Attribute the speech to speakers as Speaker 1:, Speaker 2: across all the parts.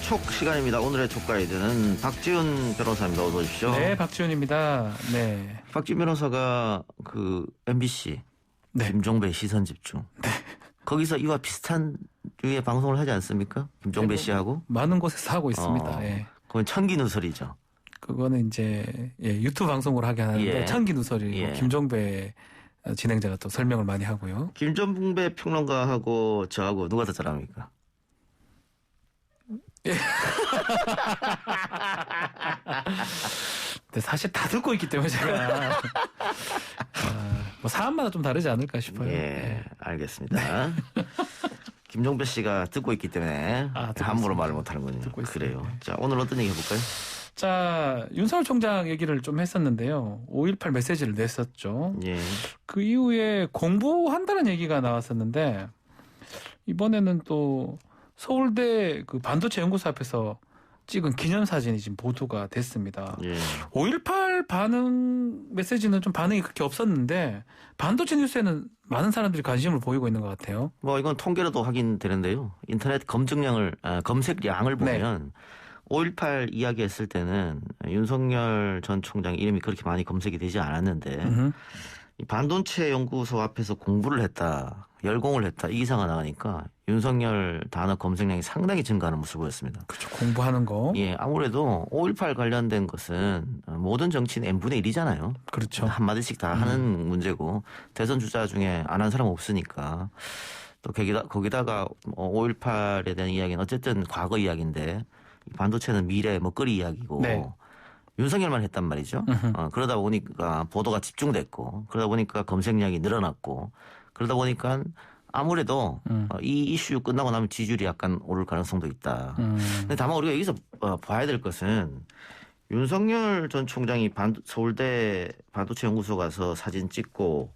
Speaker 1: 촉 시간입니다. 오늘의 촉 가이드는 박지훈 변호사입니다. 어서 오십시오.
Speaker 2: 네, 박지훈입니다. 네.
Speaker 1: 박지훈 변호사가 그 MBC
Speaker 2: 네.
Speaker 1: 김종배 시선집중.
Speaker 2: 네.
Speaker 1: 거기서 이와 비슷한 류의 방송을 하지 않습니까? 김종배 씨하고.
Speaker 2: 많은 곳에서 하고 있습니다. 예.
Speaker 1: 그건 천기누설이죠.
Speaker 2: 그거는 이제 유튜브 방송으로 하게 하는데
Speaker 1: 예.
Speaker 2: 천기누설이고
Speaker 1: 예.
Speaker 2: 김종배 진행자가 또 설명을 많이 하고요.
Speaker 1: 김종배 평론가하고 저하고 누가 더 잘합니까?
Speaker 2: 근데 사실 다 듣고 있기 때문에 제가 뭐 사안마다 좀 다르지 않을까 싶어요.
Speaker 1: 예, 알겠습니다. 김종배 씨가 듣고 있기 때문에 함부로 말을 못하는군요.
Speaker 2: 듣고
Speaker 1: 그래요.
Speaker 2: 있습니다.
Speaker 1: 자, 오늘 어떤 얘기 해볼까요?
Speaker 2: 자, 윤석열 총장 얘기를 좀 했었는데요. 5.18 메시지를 냈었죠.
Speaker 1: 예.
Speaker 2: 그 이후에 공부한다는 얘기가 나왔었는데 이번에는 또 서울대 그 반도체 연구소 앞에서 찍은 기념사진이 지금 보도가 됐습니다.
Speaker 1: 예.
Speaker 2: 5.18 반응 메시지는 좀 반응이 그렇게 없었는데 반도체 뉴스에는 많은 사람들이 관심을 보이고 있는 것 같아요.
Speaker 1: 뭐 이건 통계로도 확인되는데요. 인터넷 검색량을 보면 5.18 이야기했을 때는 윤석열 전 총장 이름이 그렇게 많이 검색이 되지 않았는데 이 반도체 연구소 앞에서 공부를 했다, 열공을 했다 이 기사가 나가니까 윤석열 단어 검색량이 상당히 증가하는 모습을 보였습니다.
Speaker 2: 그렇죠. 공부하는 거.
Speaker 1: 예, 아무래도 5.18 관련된 것은 모든 정치인 n분의 1이잖아요.
Speaker 2: 그렇죠.
Speaker 1: 한마디씩 다 하는 문제고 대선 주자 중에 안 한 사람 없으니까 또 거기다가 5.18에 대한 이야기는 어쨌든 과거 이야기인데 반도체는 미래 먹거리 이야기고
Speaker 2: 네.
Speaker 1: 윤석열만 했단 말이죠. 그러다 보니까 보도가 집중됐고 그러다 보니까 검색량이 늘어났고 그러다 보니까 아무래도 이 이슈 끝나고 나면 지지율이 약간 오를 가능성도 있다. 근데 다만 우리가 여기서 봐야 될 것은 윤석열 전 총장이 서울대 반도체 연구소 가서 사진 찍고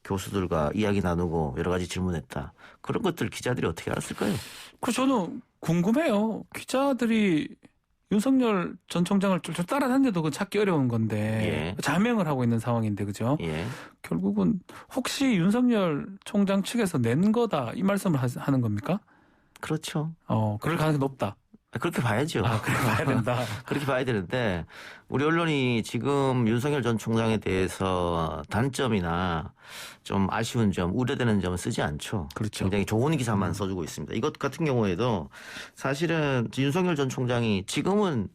Speaker 1: 교수들과 이야기 나누고 여러 가지 질문했다. 그런 것들 기자들이 어떻게 알았을까요?
Speaker 2: 그 저는 궁금해요. 기자들이 윤석열 전 총장을 좀 따라다녔는데도 그건 찾기 어려운 건데
Speaker 1: 예.
Speaker 2: 자명을 하고 있는 상황인데 그죠?
Speaker 1: 예.
Speaker 2: 결국은 혹시 윤석열 총장 측에서 낸 거다 이 말씀을 하는 겁니까?
Speaker 1: 그렇죠.
Speaker 2: 그럴 가능성이 높다.
Speaker 1: 그렇게 봐야죠.
Speaker 2: 그렇게 봐야 된다.
Speaker 1: 그렇게 봐야 되는데 우리 언론이 지금 윤석열 전 총장에 대해서 단점이나 좀 아쉬운 점, 우려되는 점은 쓰지 않죠.
Speaker 2: 그렇죠.
Speaker 1: 굉장히 좋은 기사만 써주고 있습니다. 이것 같은 경우에도 사실은 윤석열 전 총장이 지금은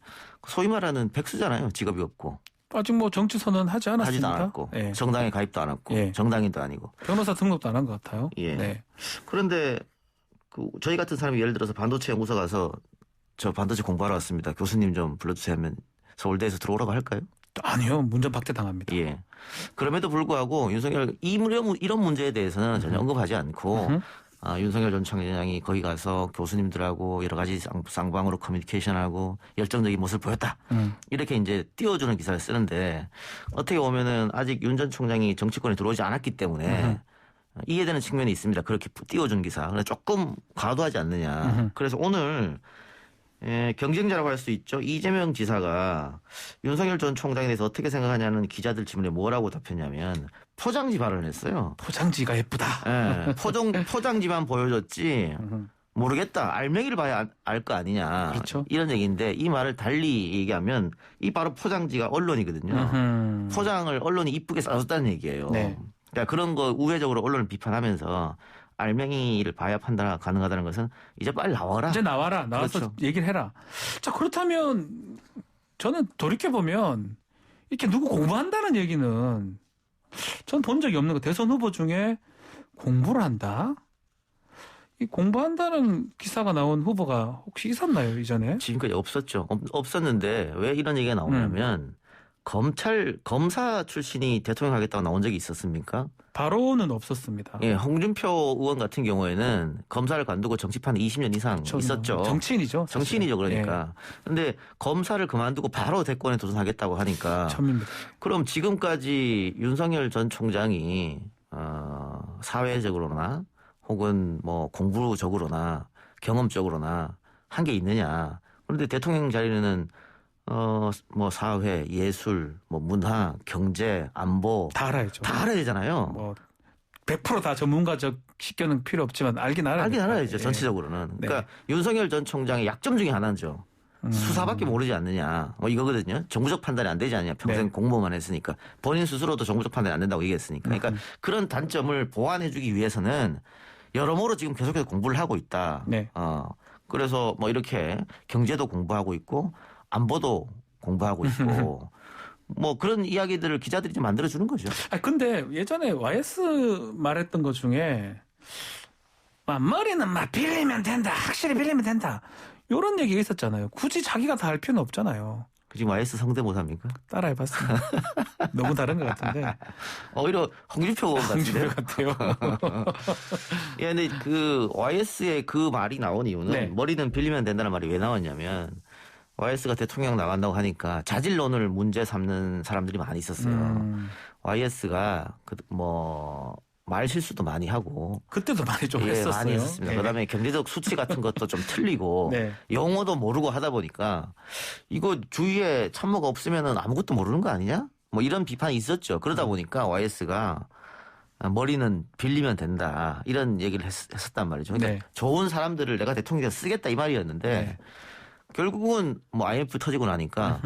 Speaker 1: 소위 말하는 백수잖아요. 직업이 없고.
Speaker 2: 아직 뭐 정치 선언 하지 않았습니까?
Speaker 1: 하지도 않았고
Speaker 2: 예.
Speaker 1: 정당에 가입도 안 했고
Speaker 2: 예.
Speaker 1: 정당인도 아니고.
Speaker 2: 변호사 등록도 안 한 것 같아요.
Speaker 1: 예.
Speaker 2: 네.
Speaker 1: 그런데 저희 같은 사람이 예를 들어서 반도체 연구소 가서 저 반도체 공부하러 왔습니다. 교수님 좀 불러주세요 하면 서울대에서 들어오라고 할까요?
Speaker 2: 아니요. 문전 박대당합니다.
Speaker 1: 예. 그럼에도 불구하고 윤석열 이런 문제에 대해서는 전혀 언급하지 않고 윤석열 전 총장이 거기 가서 교수님들하고 여러 가지 쌍방으로 커뮤니케이션하고 열정적인 모습을 보였다. 이렇게 이제 띄워주는 기사를 쓰는데 어떻게 보면은 아직 윤 전 총장이 정치권에 들어오지 않았기 때문에 이해되는 측면이 있습니다. 그렇게 띄워준 기사. 그래서 조금 과도하지 않느냐. 그래서 오늘 경쟁자라고 할 수 있죠. 이재명 지사가 윤석열 전 총장에 대해서 어떻게 생각하냐는 기자들 질문에 뭐라고 답했냐면 포장지 발언을 했어요.
Speaker 2: 포장지가 예쁘다.
Speaker 1: 예, 포장지만 보여줬지 모르겠다. 알맹이를 봐야 알 거 아니냐.
Speaker 2: 그렇죠.
Speaker 1: 이런 얘기인데 이 말을 달리 얘기하면 이 바로 포장지가 언론이거든요. 포장을 언론이 이쁘게 싸줬다는 얘기예요.
Speaker 2: 네.
Speaker 1: 그러니까 그런 거 우회적으로 언론을 비판하면서 알맹이를 봐야 판단 가능하다는 것은 이제 빨리 나와라.
Speaker 2: 이제 나와라. 나와서
Speaker 1: 그렇죠.
Speaker 2: 얘기를 해라. 자, 그렇다면 저는 돌이켜보면 이렇게 누구 공부한다는 얘기는 전 본 적이 없는 거. 대선 후보 중에 공부를 한다? 이 공부한다는 기사가 나온 후보가 혹시 있었나요, 이전에?
Speaker 1: 지금까지 없었죠. 없었는데 왜 이런 얘기가 나오냐면 검사 출신이 대통령 하겠다고 나온 적이 있었습니까?
Speaker 2: 바로는 없었습니다.
Speaker 1: 예, 홍준표 의원 같은 경우에는 검사를 관두고 정치판에 20년 이상
Speaker 2: 그렇죠.
Speaker 1: 있었죠.
Speaker 2: 정치인이죠. 사실은.
Speaker 1: 정치인이죠, 그러니까. 그런데 검사를 그만두고 바로 대권에 도전하겠다고 하니까.
Speaker 2: 처음입니다.
Speaker 1: 그럼 지금까지 윤석열 전 총장이 사회적으로나 혹은 뭐 공부적으로나 경험적으로나 한 게 있느냐. 그런데 대통령 자리는 뭐 사회, 예술, 뭐 문화, 경제, 안보
Speaker 2: 다 알아야죠.
Speaker 1: 다 알아야 되잖아요.
Speaker 2: 뭐 100%다 전문가적 식견은 필요 없지만 알긴 알아야
Speaker 1: 알긴
Speaker 2: 될까요?
Speaker 1: 알아야죠.
Speaker 2: 예.
Speaker 1: 전체적으로는.
Speaker 2: 네.
Speaker 1: 그러니까 윤석열 전 총장의 약점 중에 하나죠. 수사밖에 모르지 않느냐. 뭐 이거거든요. 정부적 판단이 안 되지 않냐. 평생
Speaker 2: 네.
Speaker 1: 공무원만 했으니까. 본인 스스로도 정부적 판단이 안 된다고 얘기했으니까. 그러니까 그런 단점을 보완해주기 위해서는 여러모로 지금 계속해서 공부를 하고 있다.
Speaker 2: 네.
Speaker 1: 그래서 뭐 이렇게 경제도 공부하고 있고 안보도 공부하고 있고 뭐 그런 이야기들을 기자들이 좀 만들어주는 거죠.
Speaker 2: 근데 예전에 YS 말했던 것 중에 머리는 막 빌리면 된다. 확실히 빌리면 된다. 이런 얘기가 있었잖아요. 굳이 자기가 다 할 필요는 없잖아요.
Speaker 1: 지금 YS 성대모사입니까?
Speaker 2: 따라해봤습니다. 너무 다른 것 같은데.
Speaker 1: 오히려 홍준표 같은데요.
Speaker 2: 같아요.
Speaker 1: 예, 근데 그 YS의 그 말이 나온 이유는
Speaker 2: 네.
Speaker 1: 머리는 빌리면 된다는 말이 왜 나왔냐면 YS가 대통령 나간다고 하니까 자질론을 문제 삼는 사람들이 많이 있었어요. YS가 말 실수도 많이 하고
Speaker 2: 그때도 많이 좀
Speaker 1: 예,
Speaker 2: 했었어요.
Speaker 1: 많이 했었습니다.
Speaker 2: 네.
Speaker 1: 그다음에 경제적 수치 같은 것도 좀 틀리고
Speaker 2: 네.
Speaker 1: 용어도 모르고 하다 보니까 이거 주위에 참모가 없으면은 아무것도 모르는 거 아니냐? 뭐 이런 비판이 있었죠. 그러다 보니까 YS가 머리는 빌리면 된다 이런 얘기를 했었단 말이죠. 그러니까
Speaker 2: 네.
Speaker 1: 좋은 사람들을 내가 대통령에 쓰겠다 이 말이었는데
Speaker 2: 네.
Speaker 1: 결국은 뭐 IMF 터지고 나니까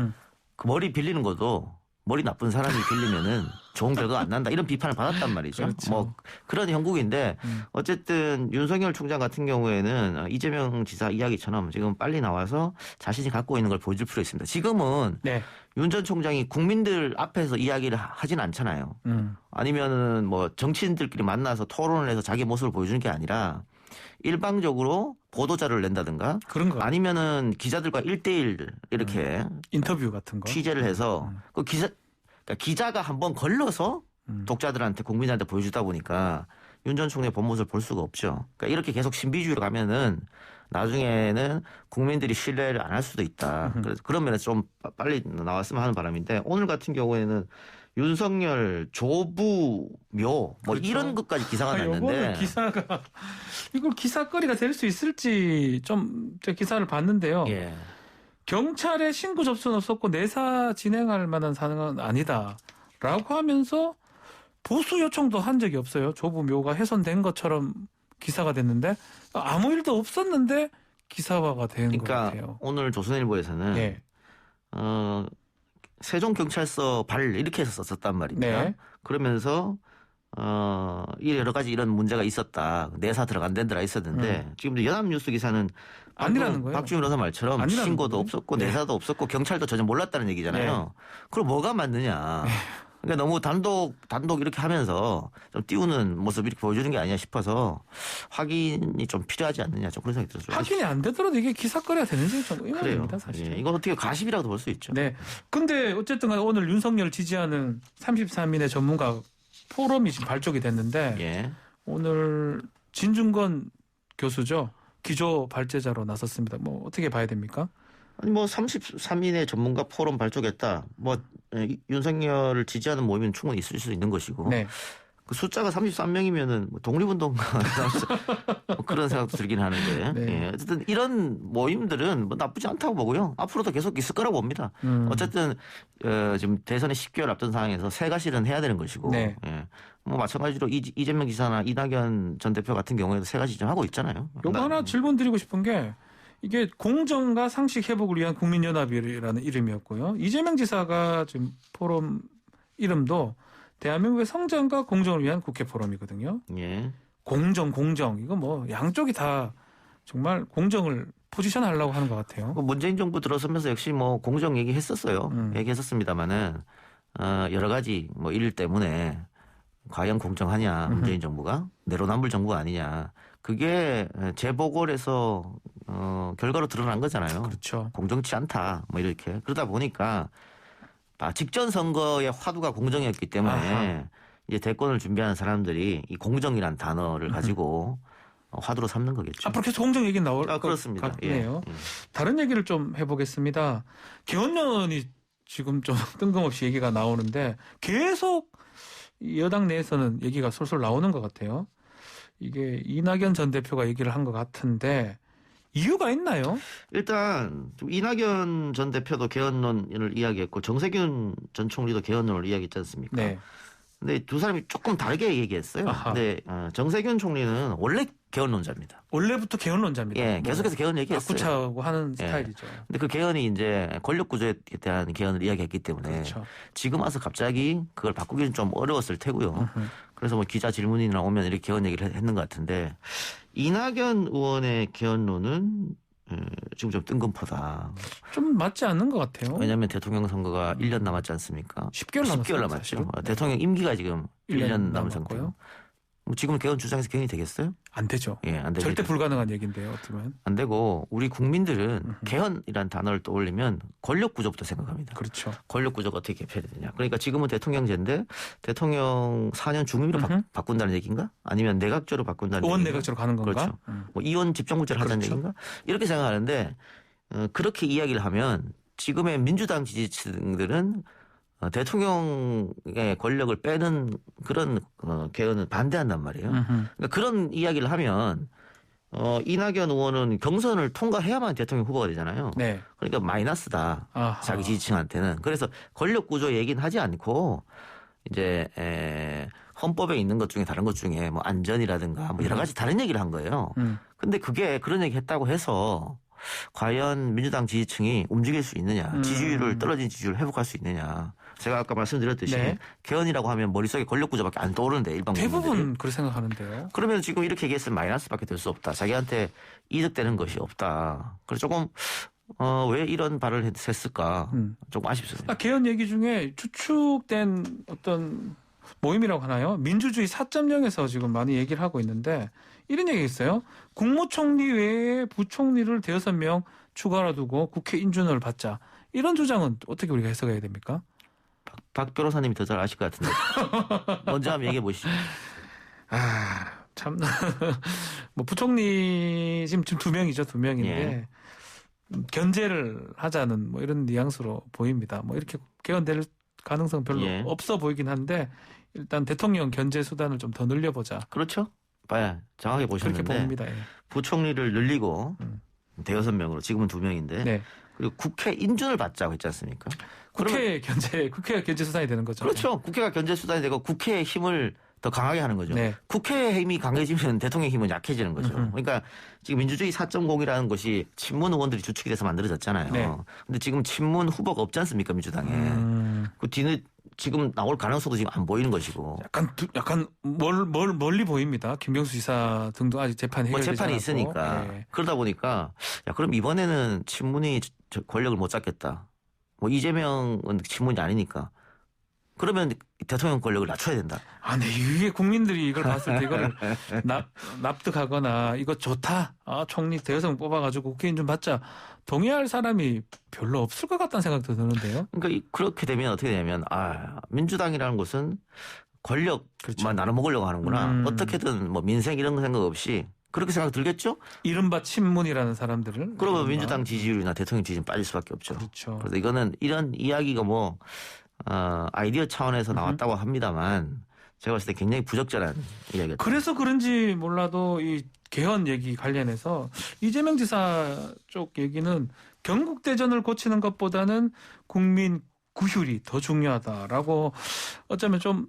Speaker 1: 그 머리 빌리는 것도 머리 나쁜 사람이 빌리면은 좋은 결과 안 난다 이런 비판을 받았단 말이죠.
Speaker 2: 그렇죠.
Speaker 1: 뭐 그런 형국인데 어쨌든 윤석열 총장 같은 경우에는 이재명 지사 이야기처럼 지금 빨리 나와서 자신이 갖고 있는 걸 보여줄 필요 있습니다. 지금은
Speaker 2: 네.
Speaker 1: 윤 전 총장이 국민들 앞에서 이야기를 하진 않잖아요. 아니면은 뭐 정치인들끼리 만나서 토론을 해서 자기 모습을 보여주는 게 아니라 일방적으로 보도자료를 낸다든가
Speaker 2: 그런 거.
Speaker 1: 아니면은 기자들과 1대1 이렇게
Speaker 2: 인터뷰 같은 거.
Speaker 1: 취재를 해서 그 그러니까 기자가 한번 걸러서 독자들한테 국민한테 보여주다 보니까 윤 전 총장의 본 모습을 볼 수가 없죠. 그러니까 이렇게 계속 신비주의로 가면은 나중에는 국민들이 신뢰를 안 할 수도 있다. 그래서 그런 면에서 좀 빨리 나왔으면 하는 바람인데 오늘 같은 경우에는 윤석열 조부 묘 뭐
Speaker 2: 그렇죠.
Speaker 1: 이런 것까지 기사가
Speaker 2: 요거는
Speaker 1: 났는데
Speaker 2: 기사가 이걸 기사거리가 될 수 있을지 좀 제가 기사를 봤는데요.
Speaker 1: 예.
Speaker 2: 경찰에 신고 접수는 없었고 내사 진행할 만한 사항은 아니다라고 하면서 보수 요청도 한 적이 없어요. 조부 묘가 훼손된 것처럼 기사가 됐는데 아무 일도 없었는데 기사화가 된 것
Speaker 1: 그러니까
Speaker 2: 같아요.
Speaker 1: 오늘 조선일보에서는
Speaker 2: 예.
Speaker 1: 세종경찰서 발 이렇게 해서 썼단 말입니다.
Speaker 2: 네.
Speaker 1: 그러면서 여러 가지 이런 문제가 있었다. 내사 들어간 데들아 있었는데 지금 연합뉴스 기사는
Speaker 2: 아니라는 거예요.
Speaker 1: 박주민 변호사 말처럼
Speaker 2: 아니라는
Speaker 1: 신고도
Speaker 2: 거예요.
Speaker 1: 없었고
Speaker 2: 네.
Speaker 1: 내사도 없었고 경찰도 전혀 몰랐다는 얘기잖아요. 그럼 뭐가 맞느냐. 그러니까 너무 단독 이렇게 하면서 좀 띄우는 모습 이렇게 보여주는 게 아니냐 싶어서 확인이 좀 필요하지 않느냐 좀 그런 생각이 들었어요.
Speaker 2: 확인이 안 되더라도 이게 기사거리가 되는지 좀
Speaker 1: 그래요.
Speaker 2: 의문입니다, 사실.
Speaker 1: 예, 이건 어떻게 가십이라고 볼 수 있죠.
Speaker 2: 네. 근데 어쨌든 간에 오늘 윤석열 지지하는 33인의 전문가 포럼이 지금 발족이 됐는데
Speaker 1: 예.
Speaker 2: 오늘 진중권 교수죠. 기조 발제자로 나섰습니다. 뭐 어떻게 봐야 됩니까?
Speaker 1: 아니 뭐 33인의 전문가 포럼 발족했다. 뭐 윤석열을 지지하는 모임은 충분히 있을 수 있는 것이고.
Speaker 2: 네.
Speaker 1: 그 숫자가 33명이면은 뭐 독립운동가 뭐 그런 생각도 들긴 하는데.
Speaker 2: 네.
Speaker 1: 예. 어쨌든 이런 모임들은 뭐 나쁘지 않다고 보고요. 앞으로도 계속 있을 거라고 봅니다. 어쨌든 지금 대선에 10개월 앞둔 상황에서 새가 실은 해야 되는 것이고.
Speaker 2: 네.
Speaker 1: 예. 뭐 마찬가지로 이재명 지사나 이낙연 전 대표 같은 경우에도 새가 지금 하고 있잖아요.
Speaker 2: 요거 하나 질문 드리고 싶은 게 이게 공정과 상식 회복을 위한 국민연합이라는 이름이었고요. 이재명 지사가 지금 포럼 이름도 대한민국의 성장과 공정을 위한 국회 포럼이거든요.
Speaker 1: 예.
Speaker 2: 공정 이거 뭐 양쪽이 다 정말 공정을 포지션하려고 하는 것 같아요.
Speaker 1: 뭐 문재인 정부 들어서면서 역시 뭐 공정 얘기했었어요. 얘기했었습니다만은 여러 가지 뭐 일 때문에 과연 공정하냐 문재인 정부가 내로남불 정부가 아니냐 그게 재보궐에서 결과로 드러난 거잖아요.
Speaker 2: 그렇죠.
Speaker 1: 공정치 않다 뭐 이렇게 그러다 보니까 직전 선거의 화두가 공정이었기 때문에
Speaker 2: 아하.
Speaker 1: 이제 대권을 준비하는 사람들이 이 공정이란 단어를 가지고 화두로 삼는 거겠죠.
Speaker 2: 앞으로 계속 공정 얘기 나올 것
Speaker 1: 그렇습니다.
Speaker 2: 같네요.
Speaker 1: 예.
Speaker 2: 다른 얘기를 좀 해보겠습니다. 개헌론이 지금 좀 뜬금없이 얘기가 나오는데 계속 여당 내에서는 얘기가 솔솔 나오는 것 같아요. 이게 이낙연 전 대표가 얘기를 한 것 같은데 이유가 있나요?
Speaker 1: 일단 이낙연 전 대표도 개헌론을 이야기했고 정세균 전 총리도 개헌론을 이야기했지 않습니까?
Speaker 2: 네.
Speaker 1: 근데 두 사람이 조금 다르게 얘기했어요.
Speaker 2: 아하.
Speaker 1: 근데 정세균 총리는 원래 개헌론자입니다.
Speaker 2: 원래부터 개헌론자입니다.
Speaker 1: 예, 계속해서 개헌 얘기했어요.
Speaker 2: 바꾸차고 하는
Speaker 1: 예.
Speaker 2: 스타일이죠.
Speaker 1: 근데 그 개헌이 이제 권력 구조에 대한 개헌을 이야기했기 때문에
Speaker 2: 그렇죠.
Speaker 1: 지금 와서 갑자기 그걸 바꾸기는 좀 어려웠을 테고요. 그래서 뭐 기자 질문이나 오면 이렇게 개헌 얘기를 했는 것 같은데 이낙연 의원의 개헌론은 지금 좀 뜬금포다.
Speaker 2: 좀 맞지 않는 것 같아요.
Speaker 1: 왜냐하면 대통령 선거가 1년 남았지 않습니까?
Speaker 2: 10개월
Speaker 1: 10개월 남았죠.
Speaker 2: 사실은.
Speaker 1: 대통령 임기가 지금 1년 남은
Speaker 2: 남았고요.
Speaker 1: 상태고. 뭐 지금 개헌 주장해서 개헌이 되겠어요?
Speaker 2: 안 되죠.
Speaker 1: 예, 안 되죠.
Speaker 2: 절대 불가능한 얘기인데요. 어쩌면.
Speaker 1: 안 되고 우리 국민들은 개헌이라는 단어를 떠올리면 권력 구조부터 생각합니다.
Speaker 2: 그렇죠.
Speaker 1: 권력 구조가 어떻게 개편이 되냐. 그러니까 지금은 대통령제인데 대통령 4년 중임으로 바꾼다는 얘기인가? 아니면 내각제로 바꾼다는
Speaker 2: 의원
Speaker 1: 얘기인가?
Speaker 2: 내각제로 가는 건가?
Speaker 1: 그렇죠. 뭐 이원 집정부제를 하자는
Speaker 2: 그렇죠.
Speaker 1: 얘기인가? 이렇게 생각하는데 그렇게 이야기를 하면 지금의 민주당 지지층들은 대통령의 권력을 빼는 그런 개헌은 반대한단 말이에요. 그러니까 그런 이야기를 하면 이낙연 의원은 경선을 통과해야만 대통령 후보가 되잖아요.
Speaker 2: 네.
Speaker 1: 그러니까 마이너스다.
Speaker 2: 아하.
Speaker 1: 자기 지지층한테는. 그래서 권력 구조 얘기는 하지 않고 이제 헌법에 있는 것 중에 다른 것 중에 뭐 안전이라든가 뭐 여러 가지 다른 얘기를 한 거예요. 근데 그게 그런 얘기 했다고 해서 과연 민주당 지지층이 움직일 수 있느냐. 지지율을 떨어진 지지율을 회복할 수 있느냐. 제가 아까 말씀드렸듯이
Speaker 2: 네.
Speaker 1: 개헌이라고 하면 머릿속에 권력 구조밖에 안 떠오르는데 일반 국민들이.
Speaker 2: 대부분 그렇게 생각하는데요.
Speaker 1: 그러면 지금 이렇게 얘기했으면 마이너스밖에 될 수 없다. 자기한테 이득되는 것이 없다. 그래서 조금 왜 이런 발언을 했을까 조금 아쉽습니다.
Speaker 2: 개헌 얘기 중에 추측된 어떤 모임이라고 하나요? 민주주의 4.0에서 지금 많이 얘기를 하고 있는데 이런 얘기가 있어요. 국무총리 외에 부총리를 5명 추가로 두고 국회 인준을 받자. 이런 주장은 어떻게 우리가 해석해야 됩니까?
Speaker 1: 박 변호사님이 더 잘 아실 것 같은데 먼저 한번 얘기해 보시죠.
Speaker 2: 참, 뭐 부총리 지금 2명이죠, 2명인데
Speaker 1: 예.
Speaker 2: 견제를 하자는 뭐 이런 뉘앙스로 보입니다. 뭐 이렇게 개헌될 가능성 별로
Speaker 1: 예.
Speaker 2: 없어 보이긴 한데 일단 대통령 견제 수단을 좀 더 늘려보자.
Speaker 1: 그렇죠? 봐야 정확하게
Speaker 2: 그렇게
Speaker 1: 보셨는데
Speaker 2: 봅니다. 예.
Speaker 1: 부총리를 늘리고 5명으로 지금은 2명인데
Speaker 2: 네.
Speaker 1: 그리고 국회 인준을 받자고 했지 않습니까?
Speaker 2: 국회가 견제 수단이 되는 거죠.
Speaker 1: 그렇죠. 국회가 견제 수단이 되고 국회의 힘을 더 강하게 하는 거죠.
Speaker 2: 네.
Speaker 1: 국회의 힘이 강해지면 대통령의 힘은 약해지는 거죠. 그러니까 지금 민주주의 4.0이라는 것이 친문 의원들이 주축이 돼서 만들어졌잖아요.
Speaker 2: 네.
Speaker 1: 근데 지금 친문 후보가 없지 않습니까, 민주당에. 그 뒤는 지금 나올 가능성도 지금 안 보이는 것이고.
Speaker 2: 약간 멀리 보입니다. 김경수 지사 등도 아직 재판이
Speaker 1: 뭐
Speaker 2: 해결되지
Speaker 1: 재판이
Speaker 2: 않았고.
Speaker 1: 있으니까.
Speaker 2: 예.
Speaker 1: 그러다 보니까 야, 그럼 이번에는 친문이 권력을 못 잡겠다. 뭐 이재명은 친문이 아니니까. 그러면 대통령 권력을 낮춰야 된다.
Speaker 2: 네. 이게 국민들이 이걸 봤을 때 이걸 납득하거나 이거 좋다. 총리 대여성 뽑아가지고 국회의원 좀 받자. 동의할 사람이 별로 없을 것 같다는 생각도 드는데요.
Speaker 1: 그러니까 그렇게 되면 어떻게 되냐면 민주당이라는 곳은 권력만
Speaker 2: 그렇죠.
Speaker 1: 나눠 먹으려고 하는구나. 어떻게든 뭐 민생 이런 거 생각 없이 그렇게 생각 들겠죠?
Speaker 2: 이른바 친문이라는 사람들을.
Speaker 1: 그러면
Speaker 2: 이른바.
Speaker 1: 민주당 지지율이나 대통령 지지율 빠질 수밖에 없죠.
Speaker 2: 그렇죠.
Speaker 1: 그래서 이거는 이런 이야기가 뭐 아이디어 차원에서 나왔다고 합니다만 제가 봤을 때 굉장히 부적절한 이야기였다.
Speaker 2: 그래서 그런지 몰라도 이 개헌 얘기 관련해서 이재명 지사 쪽 얘기는 경국대전을 고치는 것보다는 국민 구휼이 더 중요하다라고 어쩌면 좀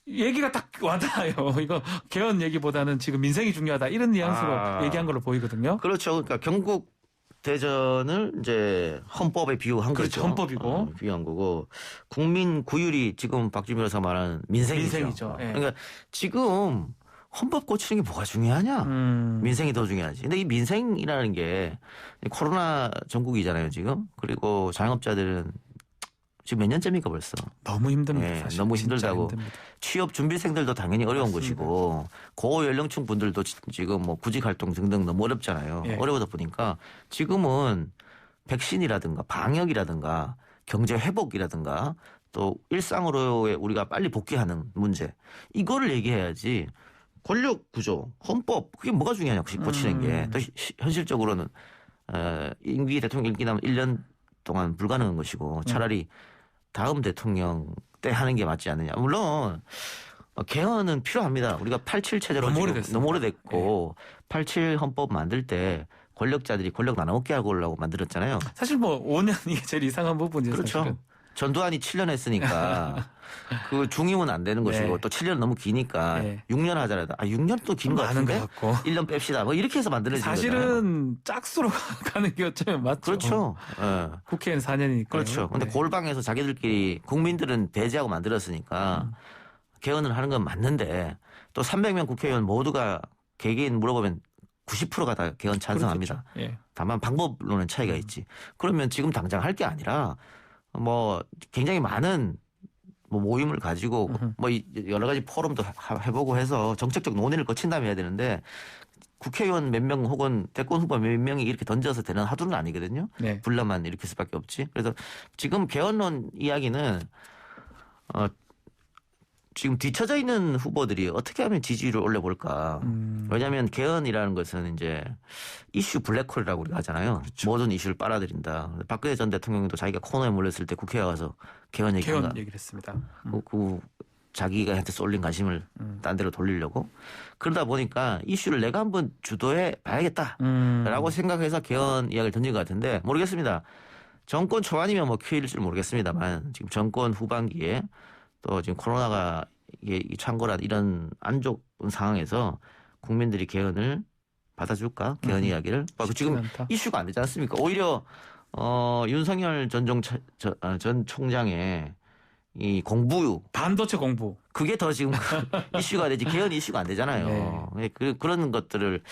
Speaker 2: 얘기가 딱 와닿아요. 이거 개헌 얘기보다는 지금 민생이 중요하다 이런 뉘앙스로 얘기한 걸로 보이거든요.
Speaker 1: 그렇죠. 그러니까 경국 대전을 이제 헌법에 비유한
Speaker 2: 그렇죠.
Speaker 1: 거죠.
Speaker 2: 헌법이고.
Speaker 1: 비유한 거고 국민 구휼이 지금 박주민 변호사 말하는 민생이죠.
Speaker 2: 예.
Speaker 1: 그러니까 지금 헌법 고치는 게 뭐가 중요하냐? 민생이 더 중요하지. 근데 이 민생이라는 게 코로나 전국이잖아요, 지금. 그리고 자영업자들은 지금 몇 년째입니까 벌써?
Speaker 2: 너무 힘듭니다.
Speaker 1: 예,
Speaker 2: 사실.
Speaker 1: 너무
Speaker 2: 진짜
Speaker 1: 힘들다고.
Speaker 2: 힘듭니다.
Speaker 1: 취업 준비생들도 당연히 어려운
Speaker 2: 맞습니다.
Speaker 1: 것이고 고연령층 분들도 지금 뭐 구직 활동 등등 너무 어렵잖아요.
Speaker 2: 예.
Speaker 1: 어려워다 보니까 지금은 백신이라든가 방역이라든가 경제 회복이라든가 또 일상으로의 우리가 빨리 복귀하는 문제 이거를 얘기해야지 권력 구조, 헌법 그게 뭐가 중요하냐 고치는 게 또 현실적으로는 임기 대통령 임기 남은 1년 동안 불가능한 것이고 차라리 다음 대통령 때 하는 게 맞지 않느냐. 물론 개헌은 필요합니다. 우리가 87 체제로 너무 오래됐고 87 헌법 만들 때 권력자들이 권력 나눠먹게 하려고 만들었잖아요.
Speaker 2: 사실 뭐 5년 이게 제일 이상한 부분이죠.
Speaker 1: 그렇죠.
Speaker 2: 사실은.
Speaker 1: 전두환이 7년 했으니까 그 중임은 안 되는 것이고
Speaker 2: 네.
Speaker 1: 또 7년 너무 기니까
Speaker 2: 네.
Speaker 1: 6년 하자라도 6년 또 긴 거
Speaker 2: 많은
Speaker 1: 같은데
Speaker 2: 것 같고.
Speaker 1: 1년 뺍시다. 뭐 이렇게 해서 만들어진 거잖아요.
Speaker 2: 사실은 짝수로 가는 게 어쩌면 맞죠.
Speaker 1: 그렇죠. 예.
Speaker 2: 국회의원 4년이니까.
Speaker 1: 그렇죠. 근데 골방에서 자기들끼리 국민들은 배제하고 만들었으니까 개헌을 하는 건 맞는데 또 300명 국회의원 모두가 개개인 물어보면 90%가 다 개헌 찬성합니다.
Speaker 2: 그렇겠죠. 예.
Speaker 1: 다만 방법론은 차이가 있지. 그러면 지금 당장 할 게 아니라 뭐 굉장히 많은 뭐 모임을 가지고 뭐 여러 가지 포럼도 해보고 해서 정책적 논의를 거친 다음에 해야 되는데 국회의원 몇 명 혹은 대권 후보 몇 명이 이렇게 던져서 되는 하도는 아니거든요.
Speaker 2: 네.
Speaker 1: 분란만 일으킬 수밖에 없지. 그래서 지금 개헌론 이야기는 지금 뒤처져 있는 후보들이 어떻게 하면 지지율을 올려볼까. 왜냐하면 개헌이라는 것은 이제 이슈 블랙홀이라고 우리가 하잖아요.
Speaker 2: 그렇죠.
Speaker 1: 모든 이슈를 빨아들인다. 박근혜 전 대통령도 자기가 코너에 몰렸을 때 국회에 와서 개헌 얘기한다.
Speaker 2: 개헌 얘기를 했습니다.
Speaker 1: 그 자기가 한테 쏠린 관심을 딴 데로 돌리려고. 그러다 보니까 이슈를 내가 한번 주도해 봐야겠다라고 생각해서 개헌 이야기를 던진 것 같은데 모르겠습니다. 정권 초반이면 뭐 큐일 줄 모르겠습니다만 지금 정권 후반기에 또 지금 코로나가 이게 창궐한 이런 안 좋은 상황에서 국민들이 개헌을 받아줄까? 개헌 이야기를. 지금
Speaker 2: 않다.
Speaker 1: 이슈가 안 되지 않습니까? 오히려 윤석열 전 총장의 이 공부
Speaker 2: 반도체 공부.
Speaker 1: 그게 더 지금 이슈가 되지 개헌 이슈가 안 되잖아요. 네. 그런 것들을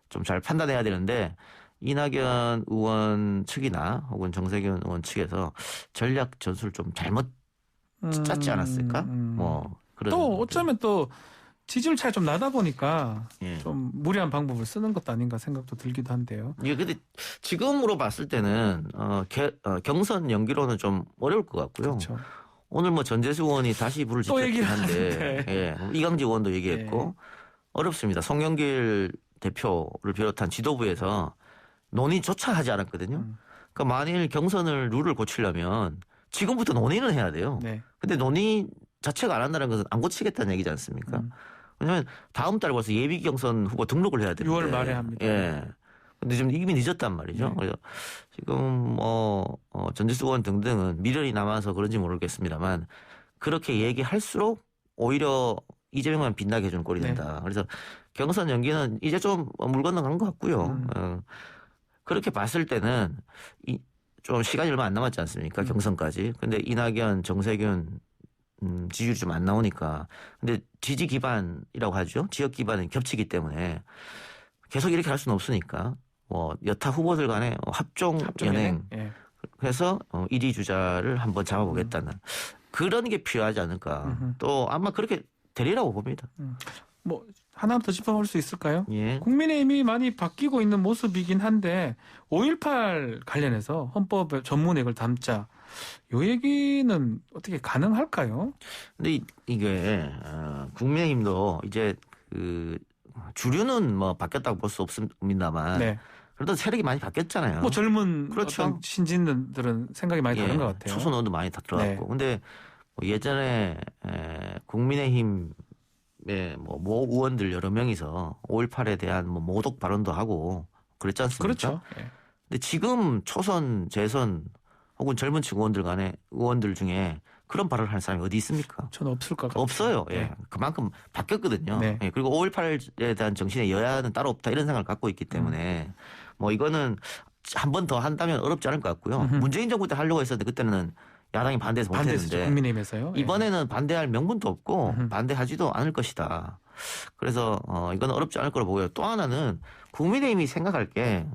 Speaker 1: 좀 잘 판단해야 되는데 이낙연 의원 측이나 혹은 정세균 의원 측에서 전략 전술을 좀 잘못 짰지 않았을까? 뭐 그런.
Speaker 2: 또 어쩌면 또 지지율 차이 좀 나다 보니까
Speaker 1: 예.
Speaker 2: 좀 무리한 방법을 쓰는 것도 아닌가 생각도 들기도 한데요.
Speaker 1: 예, 근데 지금으로 봤을 때는 경선 연기로는 좀 어려울 것 같고요.
Speaker 2: 그렇죠.
Speaker 1: 오늘 뭐 전재수 의원이 다시 불을
Speaker 2: 또
Speaker 1: 지폈긴
Speaker 2: 얘기를
Speaker 1: 한데 예, 이강재 의원도 얘기했고
Speaker 2: 예.
Speaker 1: 어렵습니다. 송영길 대표를 비롯한 지도부에서 논의조차 하지 않았거든요. 그러니까 만일 경선을 룰을 고치려면 지금부터 논의는 해야 돼요.
Speaker 2: 네.
Speaker 1: 근데 논의 자체가 안 한다는 것은 안 고치겠다는 얘기지 않습니까? 왜냐하면 다음 달 벌써 예비 경선 후보 등록을 해야 되는데
Speaker 2: 6월 말에 합니다.
Speaker 1: 예. 근데 지금 이미 늦었단 말이죠.
Speaker 2: 네.
Speaker 1: 그래서 지금 전재수 의원 등등은 미련이 남아서 그런지 모르겠습니다만 그렇게 얘기할수록 오히려 이재명만 빛나게 해주는 꼴이 된다.
Speaker 2: 네.
Speaker 1: 그래서 경선 연기는 이제 좀 물 건너간 것 같고요. 그렇게 봤을 때는 좀 시간이 얼마 안 남았지 않습니까? 경선까지. 근데 이낙연, 정세균 지지율이 좀 안 나오니까. 근데 지지 기반이라고 하죠. 지역 기반은 겹치기 때문에 계속 이렇게 할 수는 없으니까 뭐 여타 후보들 간의 합종 연행
Speaker 2: 예.
Speaker 1: 해서 1위 주자를 한번 잡아보겠다는 그런 게 필요하지 않을까. 또 아마 그렇게 되리라고 봅니다.
Speaker 2: 뭐 하나 더 짚어볼 수 있을까요?
Speaker 1: 예.
Speaker 2: 국민의힘이 많이 바뀌고 있는 모습이긴 한데 5.18 관련해서 헌법 전문액을 담자 요 얘기는 어떻게 가능할까요?
Speaker 1: 근데 이게 국민의힘도 이제 그 주류는 뭐 바뀌었다고 볼 수 없습니다만
Speaker 2: 네.
Speaker 1: 그래도 세력이 많이 바뀌었잖아요.
Speaker 2: 뭐 젊은
Speaker 1: 그렇죠.
Speaker 2: 어떤 신진들은 생각이 많이 다른 것 같아요.
Speaker 1: 초선 의원도 많이 다 들어갔고.
Speaker 2: 네.
Speaker 1: 근데 뭐 예전에 국민의힘의 모 의원들 여러 명이서 5.18에 대한 뭐 모독 발언도 하고 그랬지 않습니까?
Speaker 2: 그렇죠. 예.
Speaker 1: 근데 지금 초선, 재선 혹은 젊은 층 의원들 중에 그런 발언을 하는 사람이 어디 있습니까?
Speaker 2: 저는 없을 것 같아요.
Speaker 1: 없어요. 예.
Speaker 2: 네.
Speaker 1: 그만큼 바뀌었거든요.
Speaker 2: 네.
Speaker 1: 예. 그리고 5.18에 대한 정신의 여야는 따로 없다 이런 생각을 갖고 있기 때문에 뭐 이거는 한 번 더 한다면 어렵지 않을 것 같고요. 문재인 정부 때 하려고 했었는데 그때는 야당이 반대해서
Speaker 2: 반대했죠.
Speaker 1: 못했는데
Speaker 2: 국민의힘에서요. 예.
Speaker 1: 이번에는 반대할 명분도 없고 반대하지도 않을 것이다. 그래서 이건 어렵지 않을 거로 보고요. 또 하나는 국민의힘이 생각할 게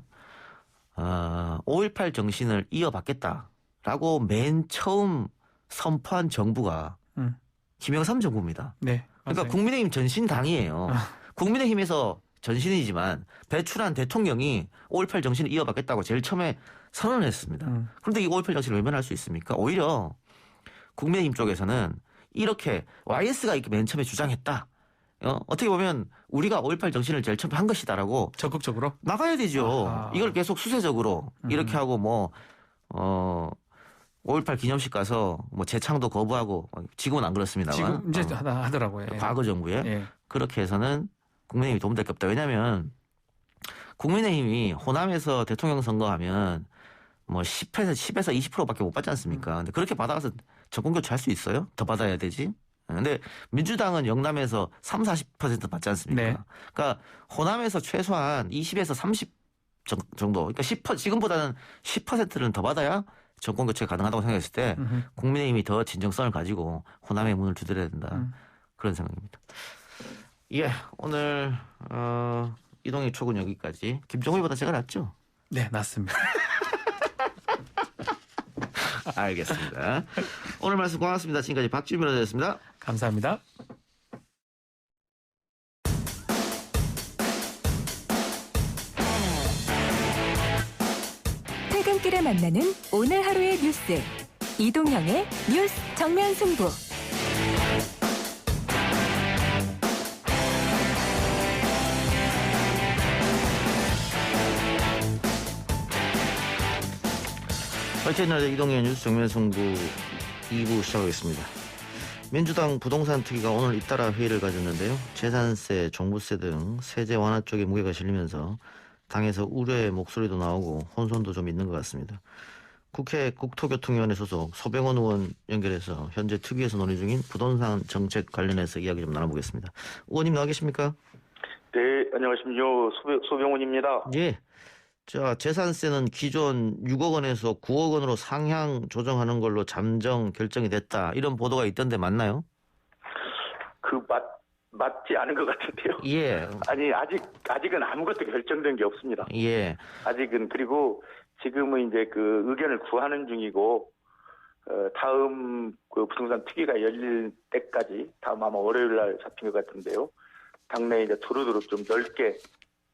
Speaker 1: 5.18 정신을 이어받겠다라고 맨 처음 선포한 정부가 김영삼 정부입니다.
Speaker 2: 네.
Speaker 1: 그러니까
Speaker 2: 맞아요.
Speaker 1: 국민의힘 전신당이에요. 국민의힘에서 전신이지만 배출한 대통령이 5.18 정신을 이어받겠다고 제일 처음에 선언을 했습니다. 그런데 이 5.18 정신을 외면할 수 있습니까? 오히려 국민의힘 쪽에서는 이렇게 YS가 이렇게 맨 처음에 주장했다. 어떻게 보면 우리가 5.18 정신을 제일 처음에 한 것이다라고
Speaker 2: 적극적으로
Speaker 1: 나가야 되죠.
Speaker 2: 아하.
Speaker 1: 이걸 계속 수세적으로 이렇게 하고 뭐 5.18 기념식 가서 뭐 재창도 거부하고 지금은 안 그렇습니다만
Speaker 2: 지금 이제 하더라고요. 예.
Speaker 1: 과거 정부에
Speaker 2: 예.
Speaker 1: 그렇게 해서는 국민의힘이 도움될 게 없다. 왜냐하면 국민의힘이 호남에서 대통령 선거하면 뭐 10에서 20%밖에 못 받지 않습니까? 근데 그렇게 받아가서 정권 교체할 수 있어요? 더 받아야 되지? 근데 민주당은 영남에서 3, 40% 받지 않습니까?
Speaker 2: 네.
Speaker 1: 그러니까 호남에서 최소한 20에서 30 정도. 그러니까 10% 지금보다는 10%는 더 받아야 정권 교체가 가능하다고 생각했을 때 국민의힘이 더 진정성을 가지고 호남의 문을 두드려야 된다. 그런 생각입니다. 예, 오늘 이동희 초군 여기까지. 김종휘보다 제가 낫죠?
Speaker 2: 네, 맞습니다.
Speaker 1: 알겠습니다. 오늘 말씀 고맙습니다. 지금까지 박주민 변호사였습니다.
Speaker 2: 감사합니다.
Speaker 3: 퇴근길에 만나는 오늘 하루의 뉴스. 이동형의 뉴스 정면 승부.
Speaker 1: 어쨌든 이동현 뉴스 정면 승부 2부 시작하겠습니다. 민주당 부동산 특위가 오늘 잇따라 회의를 가졌는데요. 재산세, 종부세 등 세제 완화 쪽에 무게가 실리면서 당에서 우려의 목소리도 나오고 혼선도 좀 있는 것 같습니다. 국회 국토교통위원회 소속 소병원 의원 연결해서 현재 특위에서 논의 중인 부동산 정책 관련해서 이야기 좀 나눠보겠습니다. 의원님 나와 계십니까?
Speaker 4: 네, 안녕하십니까. 소병훈입니다.
Speaker 1: 예. 자, 재산세는 기존 6억 원에서 9억 원으로 상향 조정하는 걸로 잠정 결정이 됐다. 이런 보도가 있던데 맞나요?
Speaker 4: 맞지 않은 것 같은데요.
Speaker 1: 예.
Speaker 4: 아니, 아직은 아무것도 결정된 게 없습니다.
Speaker 1: 예.
Speaker 4: 아직은, 그리고 지금은 이제 그 의견을 구하는 중이고, 다음 그 부동산 특위가 열릴 때까지, 다음 아마 월요일 날 잡힌 것 같은데요. 당내에 이제 두루두루 좀 넓게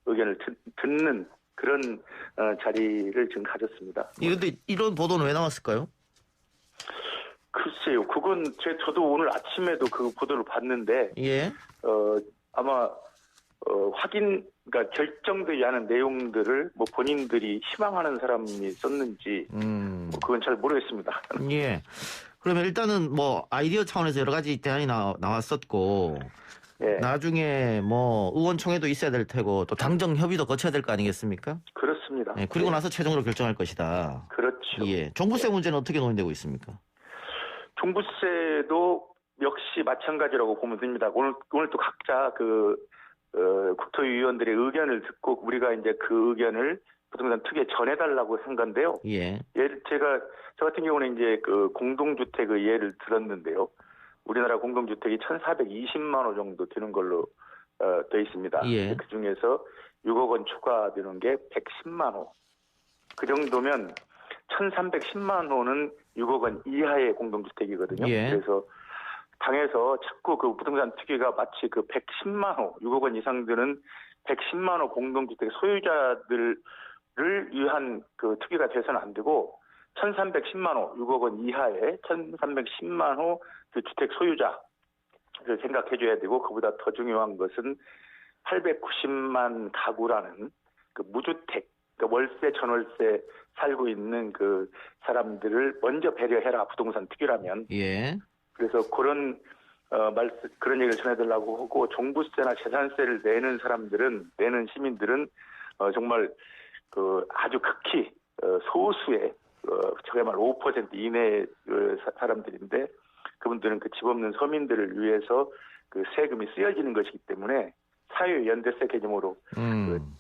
Speaker 4: 의견을 듣는 그런 자리를 지금 가졌습니다.
Speaker 1: 그런데 이런 보도는 왜 나왔을까요?
Speaker 4: 글쎄요, 그건 저도 오늘 아침에도 그 보도를 봤는데,
Speaker 1: 예.
Speaker 4: 아마 그러니까 결정되지 않은 내용들을 뭐 본인들이 희망하는 사람이 썼는지 뭐 그건 잘 모르겠습니다.
Speaker 1: 예. 그러면 일단은 뭐 아이디어 차원에서 여러 가지 대안이 나왔었고,
Speaker 4: 예.
Speaker 1: 나중에 뭐 의원총회도 있어야 될 테고 또 당정 협의도 거쳐야 될 거 아니겠습니까?
Speaker 4: 그렇습니다.
Speaker 1: 예. 그리고
Speaker 4: 예.
Speaker 1: 나서 최종으로 결정할 것이다.
Speaker 4: 그렇죠.
Speaker 1: 예. 종부세 문제는 어떻게 논의되고 있습니까?
Speaker 4: 종부세도 역시 마찬가지라고 보면 됩니다. 오늘 또 각자 국토위원들의 의견을 듣고 우리가 이제 그 의견을 부동산 특위에 전해달라고 한 건데요.
Speaker 1: 예.
Speaker 4: 저 같은 경우는 이제 그 공동주택의 예를 들었는데요. 우리나라 공동주택이 1,420만 호 정도 되는 걸로 돼 있습니다.
Speaker 1: 예.
Speaker 4: 그 중에서 6억 원 추가되는 게 110만 호. 그 정도면 1,310만 호는 6억 원 이하의 공동주택이거든요.
Speaker 1: 예.
Speaker 4: 그래서 당에서 자꾸 그 부동산 특위가 마치 그 110만 호, 6억 원 이상 드는 110만 호 공동주택 소유자들을 위한 그 특위가 돼서는 안 되고 1,310만 호, 6억 원 이하의 1,310만 호 그 주택 소유자를 생각해줘야 되고 그보다 더 중요한 것은 890만 가구라는 그 무주택, 그 월세, 전월세 살고 있는 그 사람들을 먼저 배려해라 부동산 특위라면.
Speaker 1: 예.
Speaker 4: 그래서 그런 얘기를 전해달라고 하고 종부세나 재산세를 내는 시민들은 정말 그 아주 극히 소수의 저야말로 5% 이내의 사람들인데 그분들은 그 집 없는 서민들을 위해서 그 세금이 쓰여지는 것이기 때문에 사유연대세 개념으로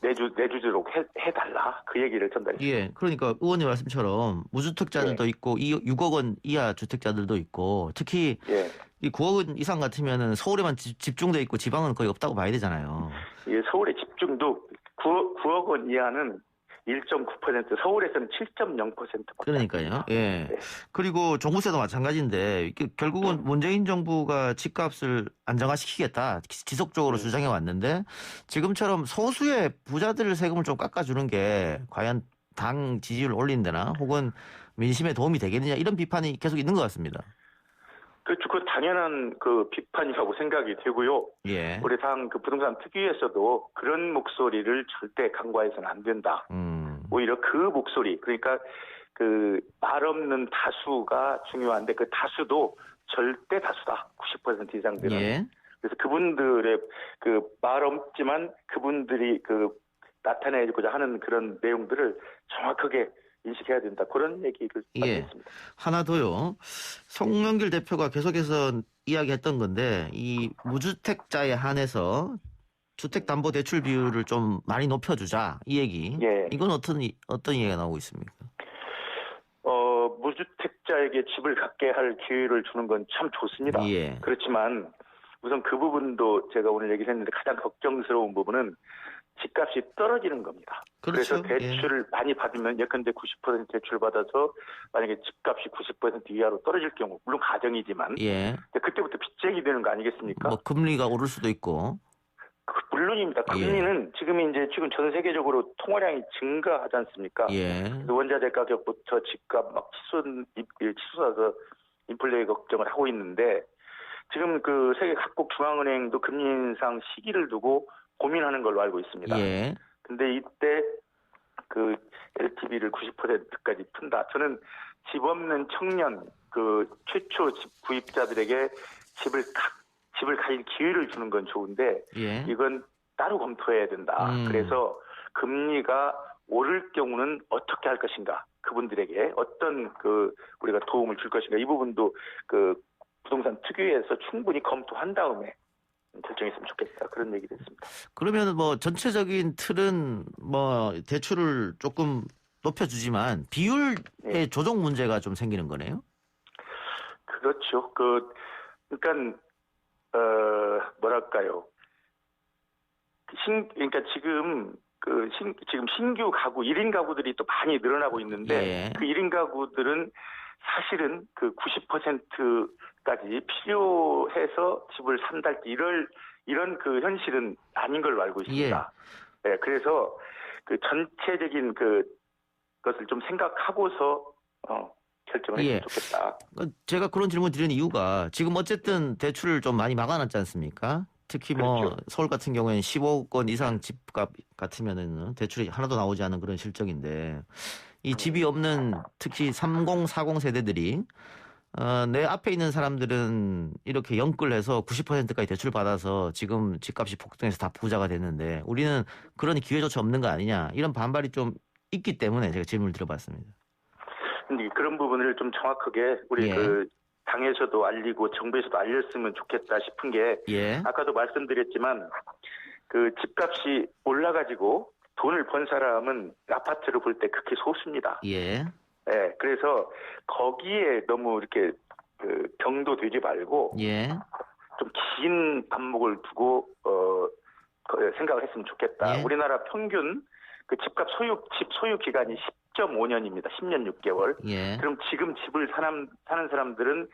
Speaker 4: 내주도록 해달라 그 얘기를 전달했습니다.
Speaker 1: 예, 그러니까 의원님 말씀처럼 무주택자들도
Speaker 4: 예.
Speaker 1: 있고 6억 원 이하 주택자들도 있고 특히
Speaker 4: 예.
Speaker 1: 이 9억 원 이상 같으면은 서울에만 집중돼 있고 지방은 거의 없다고 봐야 되잖아요.
Speaker 4: 예, 서울의 집중도 9억 원 이하는 1.9%, 서울에서는 7.0%.
Speaker 1: 그러니까요. 예.
Speaker 4: 네.
Speaker 1: 그리고 종부세도 마찬가지인데 이게 결국은 문재인 정부가 집값을 안정화시키겠다 지속적으로 주장해 왔는데 지금처럼 소수의 부자들 세금을 좀 깎아주는 게 과연 당 지지율을 올린다나 혹은 민심에 도움이 되겠느냐 이런 비판이 계속 있는 것 같습니다.
Speaker 4: 그렇죠. 그 당연한 그 비판이라고 생각이 되고요.
Speaker 1: 예.
Speaker 4: 우리 당 그 부동산 특위에서도 그런 목소리를 절대 간과해서는 안 된다. 오히려 그 목소리, 그러니까 그 말 없는 다수가 중요한데 그 다수도 절대 다수다. 90% 이상 되는.
Speaker 1: 예.
Speaker 4: 그래서 그분들의 그 말 없지만 그분들이 그 나타내고자 하는 그런 내용들을 정확하게 인식해야 된다. 그런 얘기를
Speaker 1: 예.
Speaker 4: 했습니다.
Speaker 1: 하나 더요. 송영길 대표가 계속해서 이야기했던 건데 이 무주택자에 한해서 주택담보대출 비율을 좀 많이 높여주자 이 얘기.
Speaker 4: 예.
Speaker 1: 이건 어떤 이야기가 나오고 있습니까?
Speaker 4: 무주택자에게 집을 갖게 할 기회를 주는 건 참 좋습니다.
Speaker 1: 예.
Speaker 4: 그렇지만 우선 그 부분도 제가 오늘 얘기를 했는데 가장 걱정스러운 부분은 집값이 떨어지는 겁니다.
Speaker 1: 그렇죠.
Speaker 4: 그래서 대출을 많이 받으면 예컨대 90% 대출 받아서 만약에 집값이 90% 이하로 떨어질 경우 물론 가정이지만
Speaker 1: 예.
Speaker 4: 그때부터 빚쟁이 되는 거 아니겠습니까?
Speaker 1: 뭐 금리가 오를 수도 있고.
Speaker 4: 물론입니다. 금리는 지금 전 세계적으로 통화량이 증가하지 않습니까?
Speaker 1: 예.
Speaker 4: 원자재 가격부터 집값 막 치솟아서 인플레 걱정을 하고 있는데 지금 그 세계 각국 중앙은행도 금리 인상 시기를 두고 고민하는 걸로 알고 있습니다.
Speaker 1: 예.
Speaker 4: 근데 이때 그 LTV를 90%까지 푼다. 저는 집 없는 청년 그 최초 집 구입자들에게 집을 가질 기회를 주는 건 좋은데
Speaker 1: 예.
Speaker 4: 이건 따로 검토해야 된다. 그래서 금리가 오를 경우는 어떻게 할 것인가? 그분들에게 어떤 우리가 도움을 줄 것인가? 이 부분도 그 부동산 특유에서 충분히 검토한 다음에 결정했으면 좋겠다. 그런 얘기를 했습니다.
Speaker 1: 그러면 뭐 전체적인 틀은 뭐 대출을 조금 높여주지만 비율의 조정 문제가 좀 생기는 거네요.
Speaker 4: 그렇죠. 그러니까 뭐랄까요? 그러니까 지금 지금 신규 가구 1인 가구들이 또 많이 늘어나고 있는데 그 1인 가구들은 사실은 그 90%까지 필요해서 집을 산달지 이런 그 현실은 아닌 걸로 알고 있습니다. 네, 그래서 그 전체적인 것을 좀 생각하고서 결정을 했으면 좋겠다.
Speaker 1: 제가 그런 질문 드리는 이유가 지금 어쨌든 대출을 좀 많이 막아놨지 않습니까? 특히 뭐
Speaker 4: 그렇죠.
Speaker 1: 서울 같은 경우에는 15억 원 이상 집값 같으면은 대출이 하나도 나오지 않은 그런 실정인데 이 집이 없는 특히 30, 40 세대들이 내 앞에 있는 사람들은 이렇게 연끌해서 90%까지 대출 받아서 지금 집값이 폭등해서 다 부자가 됐는데 우리는 그런 기회조차 없는 거 아니냐 이런 반발이 좀 있기 때문에 제가 질문을 드려봤습니다.
Speaker 4: 근데 그런 부분을 좀 정확하게 우리 그 당에서도 알리고 정부에서도 알렸으면 좋겠다 싶은 게 아까도 말씀드렸지만 그 집값이 올라가지고 돈을 번 사람은 아파트를 볼 때 극히 소수입니다. 예, 그래서 거기에 너무 이렇게 경도되지 말고 좀 긴 안목을 두고 생각을 했으면 좋겠다. 우리나라 평균 그 집 소유 기간이 10.5년입니다. 10년 6개월. 그럼 지금 집을 사는 사람들은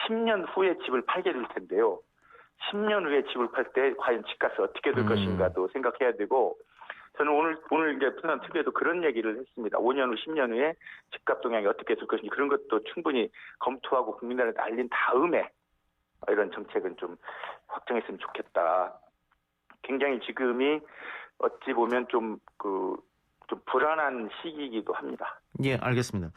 Speaker 4: 10년 후에 집을 팔게 될 텐데요. 10년 후에 집을 팔 때 과연 집값이 어떻게 될 것인가도 생각해야 되고 저는 오늘 이제 부산 특위에도 그런 얘기를 했습니다. 5년 후, 10년 후에 집값 동향이 어떻게 될 것인지 그런 것도 충분히 검토하고 국민들한테 알린 다음에 이런 정책은 좀 확정했으면 좋겠다. 굉장히 지금이 어찌 보면 좀 불안한 시기이기도 합니다.
Speaker 1: 예, 알겠습니다.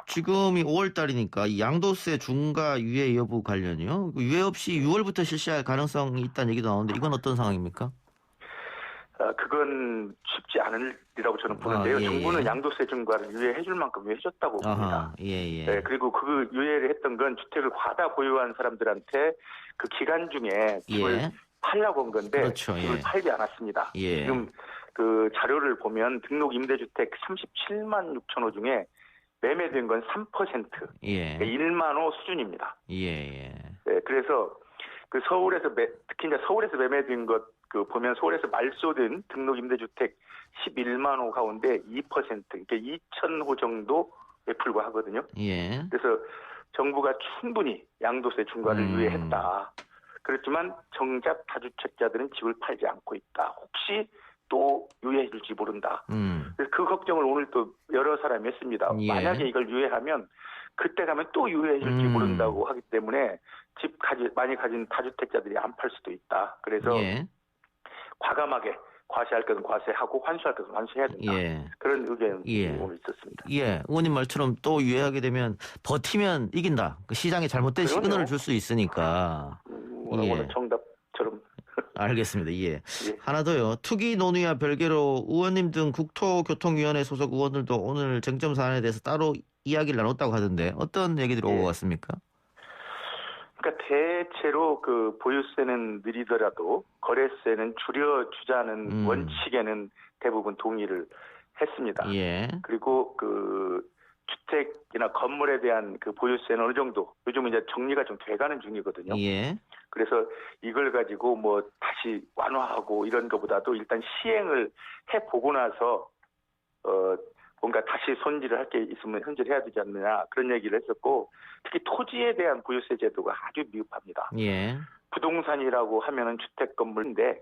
Speaker 1: 지금이 5월 달이니까 이 양도세 중과 유예 여부 관련이요. 유예 없이 6월부터 실시할 가능성이 있다는 얘기도 나오는데 이건 어떤 상황입니까?
Speaker 4: 그건 쉽지 않을 일이라고 저는 보는데요. 정부는 양도세 중과를 유예해 줄 만큼 유예해줬다고 봅니다. 네, 그리고 그 유예를 했던 건 주택을 과다 보유한 사람들한테 그 기간 중에 집을 팔려고 한 건데
Speaker 1: 그렇죠.
Speaker 4: 집을 팔지 않았습니다. 지금 그 자료를 보면 등록 임대주택 37만 6천 호 중에 매매된 건 3%, 1만 호 수준입니다. 네, 그래서 그 특히 이제 서울에서 매매된 것 보면 서울에서 말소된 등록 임대주택 11만 호 가운데 2%, 그러니까 2,000호 정도에 불과하거든요. 그래서 정부가 충분히 양도세 중과를 유예했다. 그렇지만 정작 다주택자들은 집을 팔지 않고 있다. 혹시 또 유예해 줄지 모른다. 그래서 그 걱정을 오늘 또 여러 사람이 했습니다. 만약에 이걸 유예하면 그때 가면 또 유예해 줄지 모른다고 하기 때문에 집 많이 가진 다주택자들이 안 팔 수도 있다. 그래서 과감하게 과세할 것은 과세하고 환수할 것은 환수해야 된다. 그런 의견이 오늘 있었습니다.
Speaker 1: 의원님 말처럼 또 유예하게 되면 버티면 이긴다. 그 시장에 잘못된 시그널을 줄 수 있으니까.
Speaker 4: 오늘 정답처럼.
Speaker 1: 알겠습니다. 예.
Speaker 4: 예.
Speaker 1: 하나 더요. 투기 논의와 별개로 의원님 등 국토교통위원회 소속 의원들도 오늘 쟁점 사안에 대해서 따로 이야기를 나눴다고 하던데 어떤 얘기들이 오고 갔습니까?
Speaker 4: 그러니까 대체로 그 보유세는 느리더라도 거래세는 줄여주자는 원칙에는 대부분 동의를 했습니다.
Speaker 1: 예.
Speaker 4: 그리고 그 주택이나 건물에 대한 그 보유세는 어느 정도 요즘 이제 정리가 좀 돼가는 중이거든요.
Speaker 1: 예.
Speaker 4: 그래서 이걸 가지고 뭐 다시 완화하고 이런 것보다도 일단 시행을 해보고 나서 뭔가 다시 손질을 할 게 있으면 손질해야 되지 않느냐 그런 얘기를 했었고 특히 토지에 대한 보유세 제도가 아주 미흡합니다.
Speaker 1: 예.
Speaker 4: 부동산이라고 하면은 주택 건물인데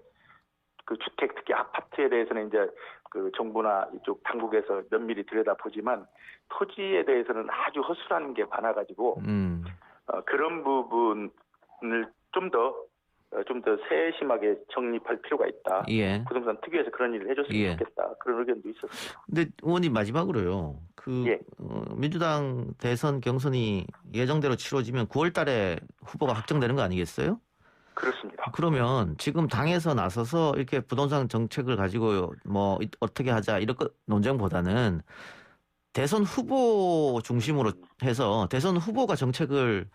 Speaker 4: 그 주택 특히 아파트에 대해서는 이제 그 정부나 이쪽 당국에서 면밀히 들여다보지만 토지에 대해서는 아주 허술한 게 많아가지고 그런 부분을 좀 더 세심하게 정립할 필요가 있다.
Speaker 1: 예.
Speaker 4: 부동산 특위에서 그런 일을 해줬으면
Speaker 1: 예.
Speaker 4: 좋겠다. 그런 의견도 있었습니다.
Speaker 1: 근데 의원님 마지막으로요. 그
Speaker 4: 예.
Speaker 1: 민주당 대선 경선이 예정대로 치러지면 9월 달에 후보가 확정되는 거 아니겠어요?
Speaker 4: 그렇습니다.
Speaker 1: 그러면 지금 당에서 나서서 이렇게 부동산 정책을 가지고 뭐 어떻게 하자 이런 논쟁보다는 대선 후보 중심으로 해서 대선 후보가 정책을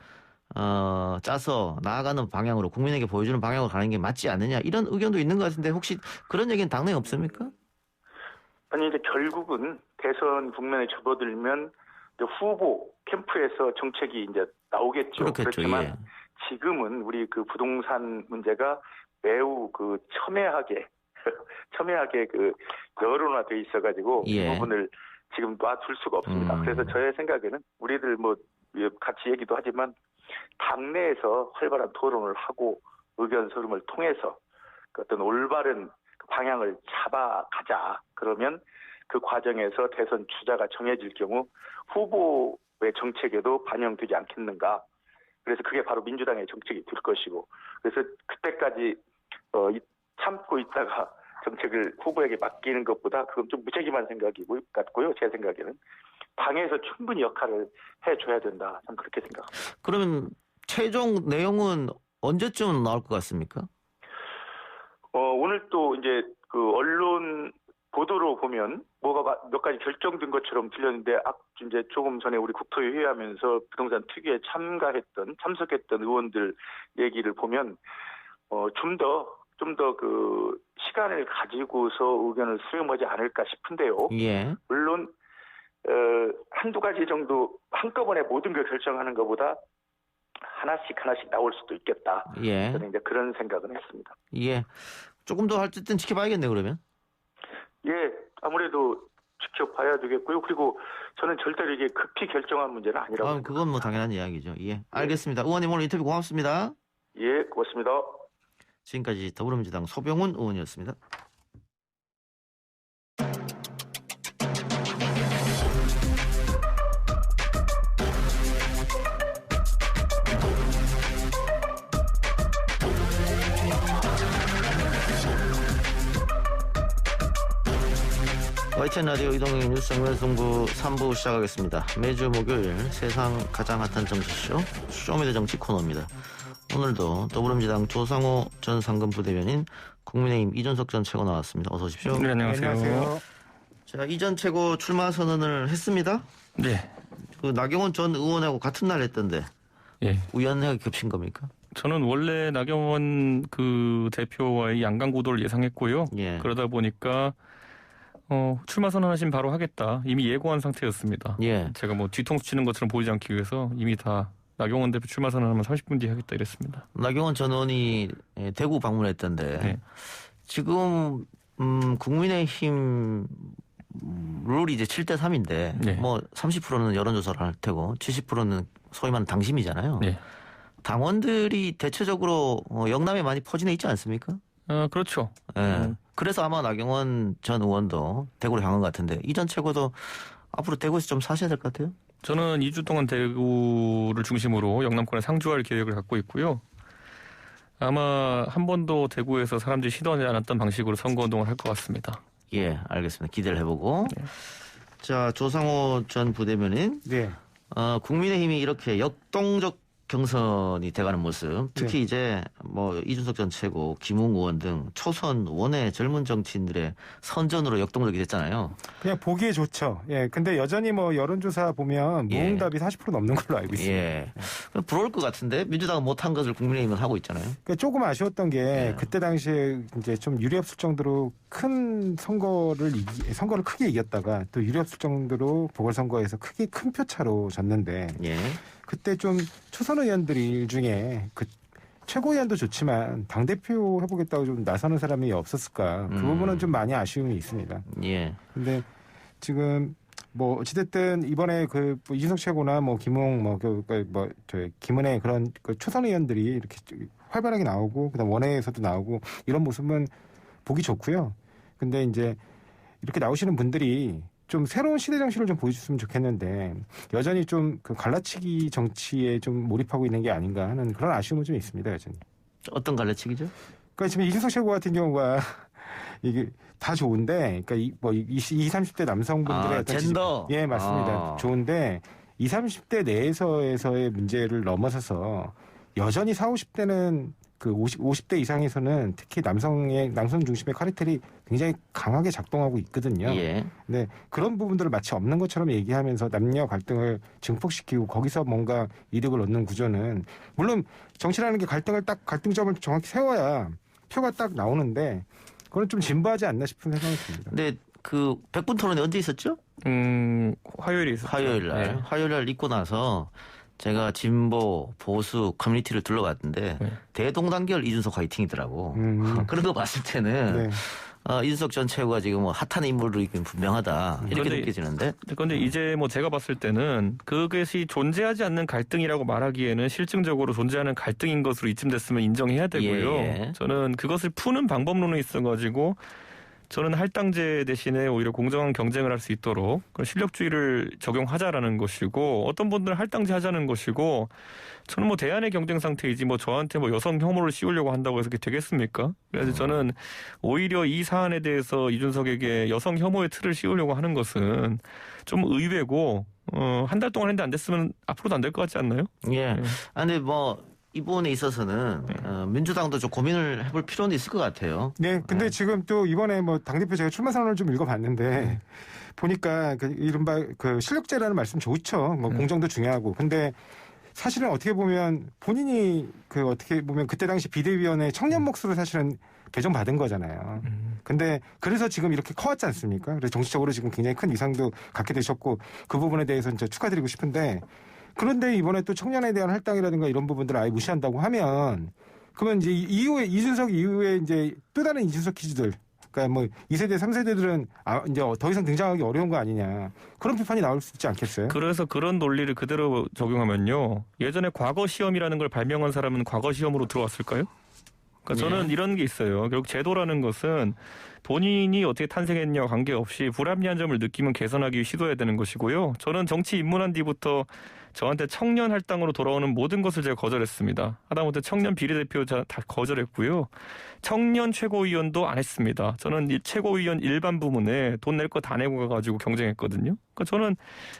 Speaker 1: 짜서 나아가는 방향으로 국민에게 보여주는 방향으로 가는 게 맞지 않느냐 이런 의견도 있는 것 같은데 혹시 그런 얘기는 당내에 없습니까?
Speaker 4: 아니 이제 결국은 대선 국면에 접어들면 이제 후보 캠프에서 정책이 이제 나오겠죠.
Speaker 1: 그렇겠죠.
Speaker 4: 그렇지만
Speaker 1: 예.
Speaker 4: 지금은 우리 그 부동산 문제가 매우 그 첨예하게 그 여론화돼 있어가지고
Speaker 1: 예.
Speaker 4: 이 부분을 지금 놔둘 수가 없습니다. 그래서 저의 생각에는 우리들 뭐 같이 얘기도 하지만 당내에서 활발한 토론을 하고 의견 서름을 통해서 어떤 올바른 방향을 잡아가자. 그러면 그 과정에서 대선 주자가 정해질 경우 후보의 정책에도 반영되지 않겠는가. 그래서 그게 바로 민주당의 정책이 될 것이고 그래서 그때까지 참고 있다가 정책을 후보에게 맡기는 것보다 그건 좀 무책임한 생각이 같고요. 제 생각에는 당에서 충분히 역할을 해줘야 된다. 저는 그렇게 생각합니다.
Speaker 1: 그러면 최종 내용은 언제쯤 나올 것 같습니까?
Speaker 4: 오늘 또 이제 그 언론 보도로 보면 뭐가 몇 가지 결정된 것처럼 들렸는데 이제 조금 전에 우리 국토위 회의하면서 부동산 특위에 참석했던 의원들 얘기를 보면 좀 더 그 시간을 가지고서 의견을 수렴하지 않을까 싶은데요.
Speaker 1: 예.
Speaker 4: 물론 한두 가지 정도 한꺼번에 모든 걸 결정하는 것보다 하나씩 나올 수도 있겠다.
Speaker 1: 예.
Speaker 4: 저는 이제 그런 생각은 했습니다.
Speaker 1: 예. 조금 더 어쨌든 지켜봐야겠네 그러면.
Speaker 4: 예, 아무래도 지켜봐야 되겠고요. 그리고 저는 절대로 이게 급히 결정한 문제는 아니라고 생각합니다.
Speaker 1: 그건 뭐 당연한 이야기죠. 예. 알겠습니다. 의원님 오늘 인터뷰 고맙습니다.
Speaker 4: 예, 고맙습니다.
Speaker 1: 지금까지 더불어민주당 소병훈 의원이었습니다. YTN 라디오 이동희 뉴스 정면승부 3부 시작하겠습니다. 매주 목요일 세상 가장 핫한 정치쇼 쇼미더 정치 코너입니다. 오늘도 더불어민주당 조상호 전 상근부대변인, 국민의힘 이준석 전 최고 나왔습니다. 어서 오십시오.
Speaker 2: 네, 안녕하세요.
Speaker 1: 자, 이 전 최고 출마 선언을 했습니다.
Speaker 2: 네.
Speaker 1: 그 나경원 전 의원하고 같은 날 했던데
Speaker 2: 예.
Speaker 1: 우연하게 겹친 겁니까?
Speaker 2: 저는 원래 나경원 그 대표와의 양강 구도를 예상했고요.
Speaker 1: 예.
Speaker 2: 그러다 보니까 출마 선언하신 바로 하겠다. 이미 예고한 상태였습니다.
Speaker 1: 예.
Speaker 2: 제가 뭐 뒤통수 치는 것처럼 보이지 않기 위해서 이미 다 나경원 대표 출마 선언하면 30분 뒤에 하겠다 이랬습니다.
Speaker 1: 나경원 전 의원이 대구 방문했던데
Speaker 2: 네.
Speaker 1: 지금 국민의힘 룰이 이제 7대3인데
Speaker 2: 네.
Speaker 1: 뭐 30%는 여론조사를 할 테고 70%는 소위 말하는 당심이잖아요.
Speaker 2: 네.
Speaker 1: 당원들이 대체적으로 영남에 많이 포진해 있지 않습니까?
Speaker 2: 그렇죠.
Speaker 1: 예. 그래서 아마 나경원 전 의원도 대구로 향한 것 같은데 이 전 최고도 앞으로 대구에서 좀 사셔야 될 것 같아요.
Speaker 2: 저는 2주 동안 대구를 중심으로 영남권에 상주할 계획을 갖고 있고요. 아마 한 번도 대구에서 사람들이 시도하지 않았던 방식으로 선거운동을 할 것 같습니다.
Speaker 1: 예, 알겠습니다. 기대를 해보고.
Speaker 2: 네.
Speaker 1: 자, 조상호 전 부대변인.
Speaker 5: 네.
Speaker 1: 국민의힘이 이렇게 역동적 경선이 돼가는 모습, 특히
Speaker 5: 네.
Speaker 1: 이제 뭐 이준석 전 최고, 김웅 의원 등 초선 원외 젊은 정치인들의 선전으로 역동적이 됐잖아요.
Speaker 5: 그냥 보기에 좋죠. 예. 근데 여전히 뭐 여론조사 보면
Speaker 1: 예.
Speaker 5: 무응답이 40% 넘는 걸로 알고 있습니다.
Speaker 1: 예. 부러울 것 같은데 민주당은 못한 것을 국민의힘은 하고 있잖아요.
Speaker 5: 그러니까 조금 아쉬웠던 게
Speaker 1: 예.
Speaker 5: 그때 당시에 이제 좀 유리했을 정도로 큰 선거를 크게 이겼다가 또 유리했을 정도로 보궐선거에서 크게 큰 표차로 졌는데
Speaker 1: 예.
Speaker 5: 그때 좀 초선 의원들 중에 그 최고위원도 좋지만 당대표 해보겠다고 좀 나서는 사람이 없었을까. 그 부분은 좀 많이 아쉬움이 있습니다.
Speaker 1: 예.
Speaker 5: 근데 지금 뭐 어찌됐든 이번에 그 이준석 최고나 뭐 김웅 김은혜 그런 그 초선 의원들이 이렇게 활발하게 나오고 그다음 원외에서도 나오고 이런 모습은 보기 좋고요. 근데 이제 이렇게 나오시는 분들이 좀 새로운 시대 정신을 좀 보여줬으면 좋겠는데 여전히 좀 그 갈라치기 정치에 좀 몰입하고 있는 게 아닌가 하는 그런 아쉬움은 좀 있습니다. 여전히.
Speaker 1: 어떤 갈래치기죠?
Speaker 5: 그러니까 지금 이준석 최고 같은 경우가 이게 다 좋은데, 그러니까 20, 30대 남성분들의 어떤
Speaker 1: 젠더.
Speaker 5: 예, 맞습니다. 좋은데 20, 30대 내에서의 문제를 넘어서서 여전히 40, 50대는 그 50대 이상에서는 특히 남성 중심의 카르텔이 굉장히 강하게 작동하고 있거든요.
Speaker 1: 예.
Speaker 5: 네, 그런 부분들을 마치 없는 것처럼 얘기하면서 남녀 갈등을 증폭시키고 거기서 뭔가 이득을 얻는 구조는 물론 정치라는 게 갈등점을 정확히 세워야 표가 딱 나오는데 그건 좀 진부하지 않나 싶은 생각이 듭니다.
Speaker 1: 근데 그 100분 토론이 언제 있었죠?
Speaker 6: 화요일에 있었죠.
Speaker 1: 화요일 날.
Speaker 6: 네.
Speaker 1: 화요일 날 있고 나서 제가 진보, 보수, 커뮤니티를 둘러봤는데
Speaker 6: 네.
Speaker 1: 대동단결 이준석 화이팅이더라고. 그런 거 봤을 때는
Speaker 5: 네.
Speaker 1: 이준석 전 최고가 지금 뭐 핫한 인물로 있긴 분명하다. 이렇게
Speaker 6: 그런데
Speaker 1: 느껴지는데.
Speaker 6: 그런데 이제 뭐 제가 봤을 때는 그것이 존재하지 않는 갈등이라고 말하기에는 실증적으로 존재하는 갈등인 것으로 이쯤 됐으면 인정해야 되고요.
Speaker 1: 예.
Speaker 6: 저는 그것을 푸는 방법론에 있어가지고 저는 할당제 대신에 오히려 공정한 경쟁을 할 수 있도록 그런 실력주의를 적용하자라는 것이고 어떤 분들은 할당제 하자는 것이고 저는 뭐 대안의 경쟁 상태이지 뭐 저한테 뭐 여성 혐오를 씌우려고 한다고 해서 그게 되겠습니까? 그래서 저는 오히려 이 사안에 대해서 이준석에게 여성 혐오의 틀을 씌우려고 하는 것은 좀 의외고 한 달 동안 했는데 안 됐으면 앞으로도 안 될 것 같지 않나요?
Speaker 1: 예. 근데 뭐 이 부분에 있어서는 민주당도 좀 고민을 해볼 필요는 있을 것 같아요.
Speaker 5: 네, 근데 지금 또 이번에 뭐 당대표 제가 출마 선언을 좀 읽어봤는데 보니까 그 이른바 그 실력제라는 말씀 좋죠. 뭐 공정도 중요하고. 근데 사실은 어떻게 보면 본인이 그 어떻게 보면 그때 당시 비대위원회 청년 몫으로 사실은 배정받은 거잖아요. 근데 그래서 지금 이렇게 커왔지 않습니까? 그래서 정치적으로 지금 굉장히 큰 위상도 갖게 되셨고 그 부분에 대해서 이제 축하드리고 싶은데 그런데 이번에 또 청년에 대한 할당이라든가 이런 부분들을 아예 무시한다고 하면 그러면 이제 이후에 이준석 이후에 이제 또 다른 이준석 퀴즈들 그러니까 뭐 2세대, 3세대들은 이제 더 이상 등장하기 어려운 거 아니냐. 그런 비판이 나올 수 있지 않겠어요?
Speaker 6: 그래서 그런 논리를 그대로 적용하면요. 예전에 과거 시험이라는 걸 발명한 사람은 과거 시험으로 들어왔을까요? 그러니까 저는 이런 게 있어요. 결국 제도라는 것은 본인이 어떻게 탄생했냐와 관계없이 불합리한 점을 느끼면 개선하기 위해 시도해야 되는 것이고요. 저는 정치 입문한 뒤부터 저한테 청년 할당으로 돌아오는 모든 것을 제가 거절했습니다. 하다못해 청년 비례대표 다 거절했고요. 청년 최고위원도 안 했습니다. 저는 이 최고위원 일반 부문에 돈 낼 거 다 내고 가가지고 경쟁했거든요. 그러니까 저는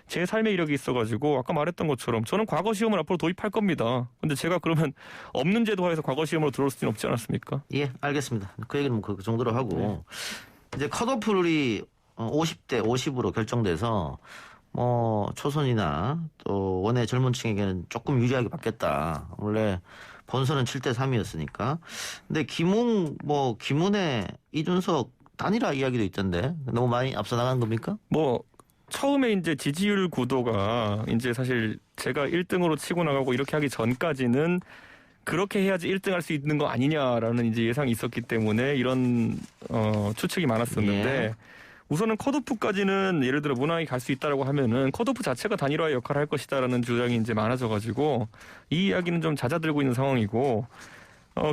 Speaker 6: 제 삶의 이력이 있어가지고 아까 말했던 것처럼 저는 과거 시험을 앞으로 도입할 겁니다. 근데 제가 그러면 없는 제도화에서 과거 시험으로 들어올 수는 없지 않았습니까?
Speaker 1: 예, 알겠습니다. 그 얘기는 뭐 그 정도로 하고 이제 컷오프룰이 50대 50으로 결정돼서 뭐 초선이나 또 원외 젊은 층에게는 조금 유리하게 받겠다. 원래 본선은 7대 3이었으니까. 근데 김은혜, 이준석 단일화 이야기도 있던데 너무 많이 앞서 나간 겁니까?
Speaker 6: 뭐 처음에 이제 지지율 구도가 이제 사실 제가 1등으로 치고 나가고 이렇게 하기 전까지는 그렇게 해야지 1등 할 수 있는 거 아니냐라는 이제 예상이 있었기 때문에 이런 추측이 많았었는데
Speaker 1: 예.
Speaker 6: 우선은 컷오프까지는 예를 들어 무난하게 갈 수 있다라고 하면은 컷오프 자체가 단일화의 역할을 할 것이다라는 주장이 이제 많아져가지고 이 이야기는 좀 잦아들고 있는 상황이고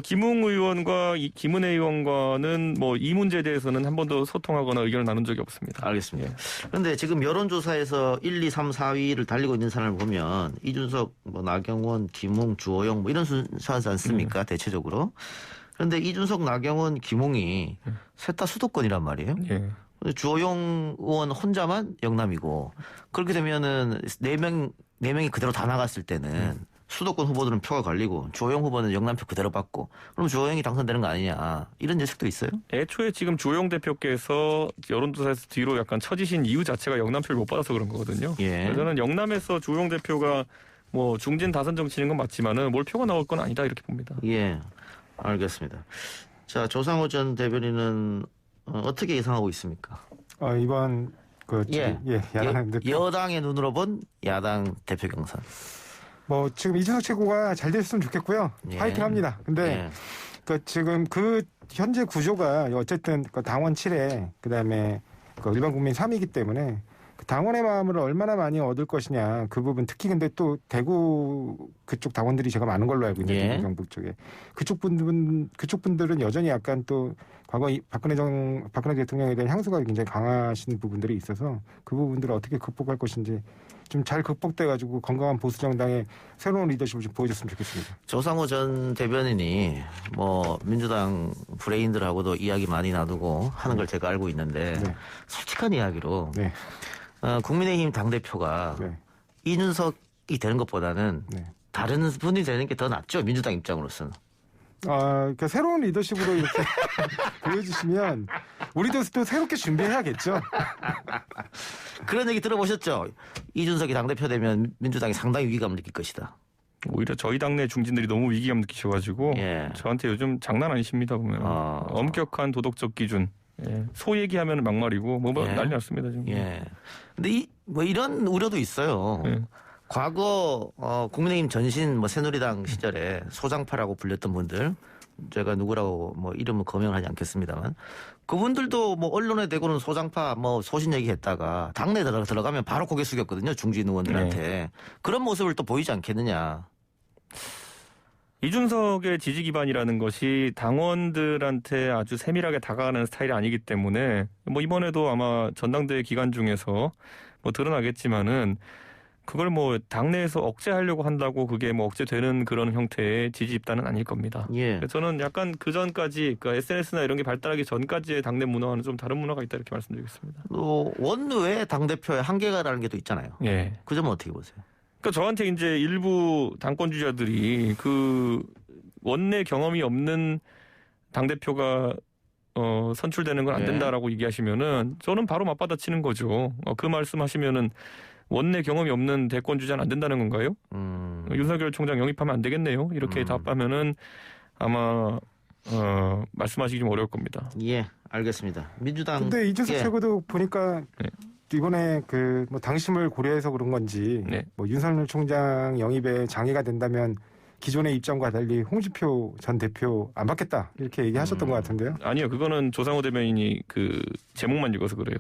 Speaker 6: 김웅 의원과 김은혜 의원과는 뭐 이 문제에 대해서는 한 번도 소통하거나 의견을 나눈 적이 없습니다.
Speaker 1: 알겠습니다. 그런데 지금 여론조사에서 1, 2, 3, 4위를 달리고 있는 사람을 보면 이준석, 뭐 나경원, 김웅, 주호영 뭐 이런 순서하지 않습니까? 대체적으로. 그런데 이준석, 나경원, 김웅이 셋 다 수도권이란 말이에요.
Speaker 6: 예.
Speaker 1: 주호영 의원 혼자만 영남이고 그렇게 되면은 네 명이 그대로 다 나갔을 때는 수도권 후보들은 표가 갈리고 주호영 후보는 영남표 그대로 받고 그럼 주호영이 당선되는 거 아니냐 이런 예측도 있어요?
Speaker 6: 애초에 지금 주호영 대표께서 여론조사에서 뒤로 약간 처지신 이유 자체가 영남표를 못 받아서 그런 거거든요.
Speaker 1: 예.
Speaker 6: 저는 영남에서 주호영 대표가 뭐 중진 다선 정치는 건 맞지만은 뭘 표가 나올 건 아니다 이렇게 봅니다.
Speaker 1: 예, 알겠습니다. 자, 조상호 전 대변인은 어떻게 예상하고 있습니까?
Speaker 5: 이번 야당 대표.
Speaker 1: 여당의 눈으로 본 야당 대표 경선.
Speaker 5: 뭐 지금 이준석 최고가 잘 됐으면 좋겠고요.
Speaker 1: 예.
Speaker 5: 파이팅합니다. 근데 지금 현재 구조가 어쨌든 당원 7회 그다음에 일반 국민 3이기 때문에 당원의 마음을 얼마나 많이 얻을 것이냐 그 부분 특히 근데 또 대구 그쪽 당원들이 제가 많은 걸로 알고 있는데 대구 경북 쪽에 그쪽 분들은 여전히 약간 또 과거 박근혜 대통령에 대한 향수가 굉장히 강하신 부분들이 있어서 그 부분들을 어떻게 극복할 것인지 좀 잘 극복돼가지고 건강한 보수 정당의 새로운 리더십을 좀 보여줬으면 좋겠습니다.
Speaker 1: 조상호 전 대변인이 뭐 민주당 브레인들하고도 이야기 많이 나누고 하는 걸 제가 알고 있는데 솔직한 이야기로 국민의힘 당대표가 이준석이 되는 것보다는 다른 분이 되는 게 더 낫죠. 민주당 입장으로서는.
Speaker 5: 그러니까 새로운 리더십으로 이렇게 보여주시면 우리도 또 새롭게 준비해야겠죠.
Speaker 1: 그런 얘기 들어보셨죠? 이준석이 당대표 되면 민주당이 상당히 위기감을 느낄 것이다.
Speaker 6: 오히려 저희 당내 중진들이 너무 위기감 느끼셔가지고 저한테 요즘 장난 아니십니다 보면 엄격한 도덕적 기준. 소 얘기하면 막말이고 난리 났습니다 지금.
Speaker 1: 근데 이런 우려도 있어요. 과거 국민의힘 전신 새누리당 시절에 소장파라고 불렸던 분들 제가 누구라고 이름은 거명을 하지 않겠습니다만 그분들도 언론에 대고는 소장파 소신 얘기했다가 당내 들어가면 바로 고개 숙였거든요. 중진 의원들한테. 그런 모습을 또 보이지 않겠느냐.
Speaker 6: 이준석의 지지 기반이라는 것이 당원들한테 아주 세밀하게 다가가는 스타일이 아니기 때문에 이번에도 아마 전당대회 기간 중에서 드러나겠지만은 그걸 당내에서 억제하려고 한다고 그게 억제되는 그런 형태의 지지 집단은 아닐 겁니다. 그래서 저는 약간 그 전까지 SNS나 이런 게 발달하기 전까지의 당내 문화와는 좀 다른 문화가 있다 이렇게 말씀드리겠습니다.
Speaker 1: 원외 당대표의 한계가라는 게 또 있잖아요. 그 점은 어떻게 보세요?
Speaker 6: 그러니까 저한테 이제 일부 당권 주자들이 그 원내 경험이 없는 당대표가 선출되는 건 안 된다라고 얘기하시면은 저는 바로 맞받아치는 거죠. 그 말씀하시면은 원내 경험이 없는 대권 주자는 안 된다는 건가요? 윤석열 총장 영입하면 안 되겠네요. 이렇게 답하면은 아마 말씀하시기 좀 어려울 겁니다.
Speaker 1: 예, 알겠습니다. 민주당.
Speaker 5: 근데 이준석 최고도 보니까 이번에 당심을 고려해서 그런 건지 윤석열 총장 영입에 장애가 된다면 기존의 입장과 달리 홍준표 전 대표 안 받겠다 이렇게 얘기하셨던 것 같은데요.
Speaker 6: 아니요, 그거는 조상호 대변인이 그 제목만 읽어서 그래요.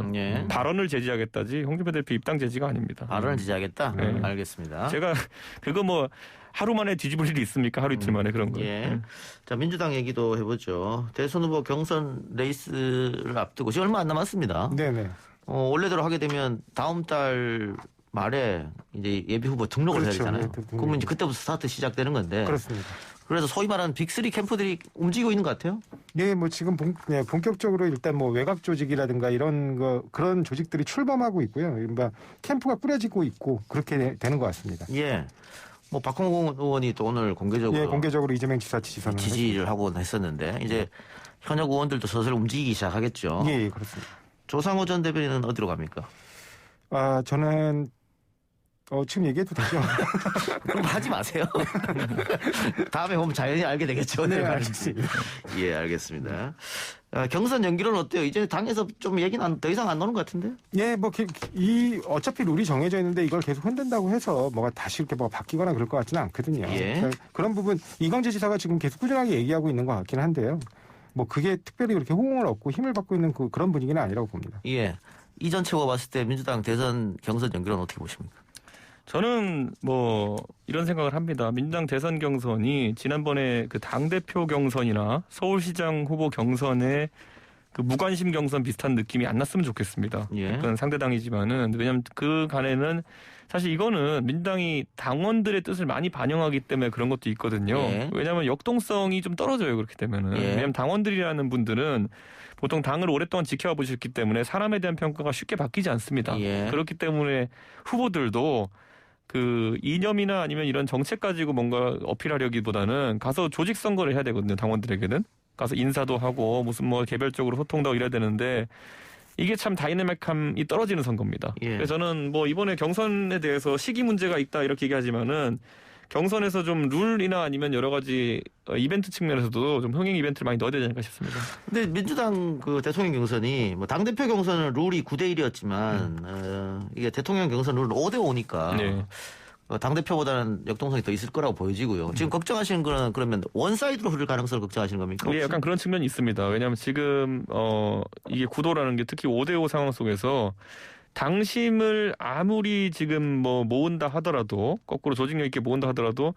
Speaker 6: 발언을 제지하겠다지 홍준표 대표 입당 제지가 아닙니다.
Speaker 1: 발언을 제지하겠다. 알겠습니다.
Speaker 6: 제가 그거 하루 만에 뒤집을 일이 있습니까? 하루 이틀 만에 그런 거.
Speaker 1: 자, 민주당 얘기도 해보죠. 대선 후보 경선 레이스를 앞두고 지금 얼마 안 남았습니다.
Speaker 5: 네네.
Speaker 1: 원래대로 하게 되면 다음 달 말에 이제 예비 후보 등록을 해야 되잖아요. 그러면 이제 그때부터 스타트 시작되는 건데.
Speaker 5: 그렇습니다.
Speaker 1: 그래서 소위 말하는 빅3 캠프들이 움직이고 있는 것 같아요.
Speaker 5: 예, 지금 본격적으로 일단 외곽 조직이라든가 그런 조직들이 출범하고 있고요. 캠프가 꾸려지고 있고 그렇게 되는 것 같습니다.
Speaker 1: 예. 박홍근 의원이 또 오늘 공개적으로
Speaker 5: 이재명 지사
Speaker 1: 지지를 하고 했었는데 이제 현역 의원들도 슬슬 움직이기 시작하겠죠.
Speaker 5: 예, 그렇습니다.
Speaker 1: 조상호 전 대변인은 어디로 갑니까?
Speaker 5: 저는 지금 얘기해도 되죠?
Speaker 1: 그럼 하지 마세요. 다음에 보면 자연히 알게 되겠죠.
Speaker 5: 네, 알겠습니다.
Speaker 1: 예, 알겠습니다. 경선 연기론 어때요? 이제 당에서 좀 얘기는 더 이상 안 나오는 것 같은데?
Speaker 5: 예, 어차피 룰이 정해져 있는데 이걸 계속 흔든다고 해서 다시 이렇게 바뀌거나 그럴 것 같지는 않거든요. 그러니까 그런 부분 이광재 지사가 지금 계속 꾸준하게 얘기하고 있는 것 같긴 한데요. 그게 특별히 그렇게 호응을 얻고 힘을 받고 있는 그런 분위기는 아니라고 봅니다.
Speaker 1: 예. 이전 최고가 봤을 때 민주당 대선 경선 연기론 어떻게 보십니까?
Speaker 6: 저는 이런 생각을 합니다. 민주당 대선 경선이 지난번에 그 당대표 경선이나 서울시장 후보 경선의 그 무관심 경선 비슷한 느낌이 안 났으면 좋겠습니다. 그건 상대당이지만은 왜냐하면 그 간에는 사실 이거는 민주당이 당원들의 뜻을 많이 반영하기 때문에 그런 것도 있거든요. 왜냐하면 역동성이 좀 떨어져요. 그렇게 되면은. 왜냐하면 당원들이라는 분들은 보통 당을 오랫동안 지켜와 보셨기 때문에 사람에 대한 평가가 쉽게 바뀌지 않습니다. 그렇기 때문에 후보들도 그 이념이나 아니면 이런 정책 가지고 뭔가 어필하려기보다는 가서 조직 선거를 해야 되거든요. 당원들에게는 가서 인사도 하고 무슨 뭐 개별적으로 소통도 하고 이래야 되는데 이게 참 다이내믹함이 떨어지는 선거입니다.
Speaker 1: 예.
Speaker 6: 그래서 저는 뭐 이번에 경선에 대해서 시기 문제가 있다 이렇게 얘기하지만은 경선에서 좀 룰이나 아니면 여러 가지 이벤트 측면에서도 좀 흥행 이벤트를 많이 넣어야 되지 않을까 싶습니다.
Speaker 1: 근데 민주당 그 대통령 경선이 뭐 당대표 경선은 룰이 9대 1이었지만 이게 대통령 경선 룰은 5대 5니까
Speaker 6: 네.
Speaker 1: 당대표보다는 역동성이 더 있을 거라고 보여지고요. 지금 걱정하시는 거는 그러면 원사이드로 흐를 가능성을 걱정하시는 겁니까?
Speaker 6: 예, 약간 그런 측면이 있습니다. 왜냐하면 지금 이게 구도라는 게 특히 5대5 상황 속에서 당심을 아무리 지금 뭐 모은다 하더라도 거꾸로 조직력 있게 모은다 하더라도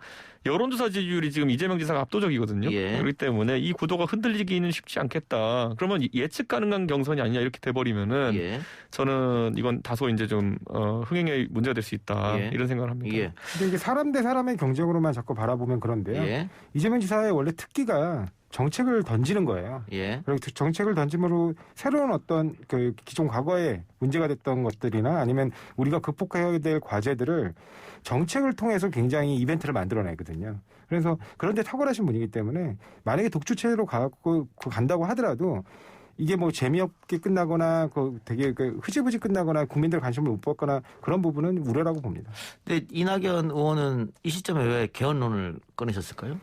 Speaker 6: 여론조사 지지율이 지금 이재명 지사가 압도적이거든요.
Speaker 1: 예.
Speaker 6: 그렇기 때문에 이 구도가 흔들리기는 쉽지 않겠다. 그러면 예측 가능한 경선이 아니냐 이렇게 돼버리면은
Speaker 1: 예.
Speaker 6: 저는 이건 다소 이제 좀 흥행에 문제가 될 수 있다
Speaker 1: 예.
Speaker 6: 이런 생각을 합니다.
Speaker 1: 예.
Speaker 5: 근데 이게 사람 대 사람의 경쟁으로만 자꾸 바라보면 그런데요.
Speaker 1: 예.
Speaker 5: 이재명 지사의 원래 특기가 정책을 던지는 거예요.
Speaker 1: 예.
Speaker 5: 그리고 정책을 던짐으로 새로운 어떤 그 기존 과거에 문제가 됐던 것들이나 아니면 우리가 극복해야 될 과제들을 정책을 통해서 굉장히 이벤트를 만들어내거든요. 그래서 그런 데 탁월하신 분이기 때문에 만약에 독주체로 간다고 하더라도 이게 뭐 재미없게 끝나거나 되게 흐지부지 끝나거나 국민들 관심을 못 받거나 그런 부분은 우려라고 봅니다.
Speaker 1: 근데 이낙연 의원은 이 시점에 왜 개헌론을 꺼내셨을까요?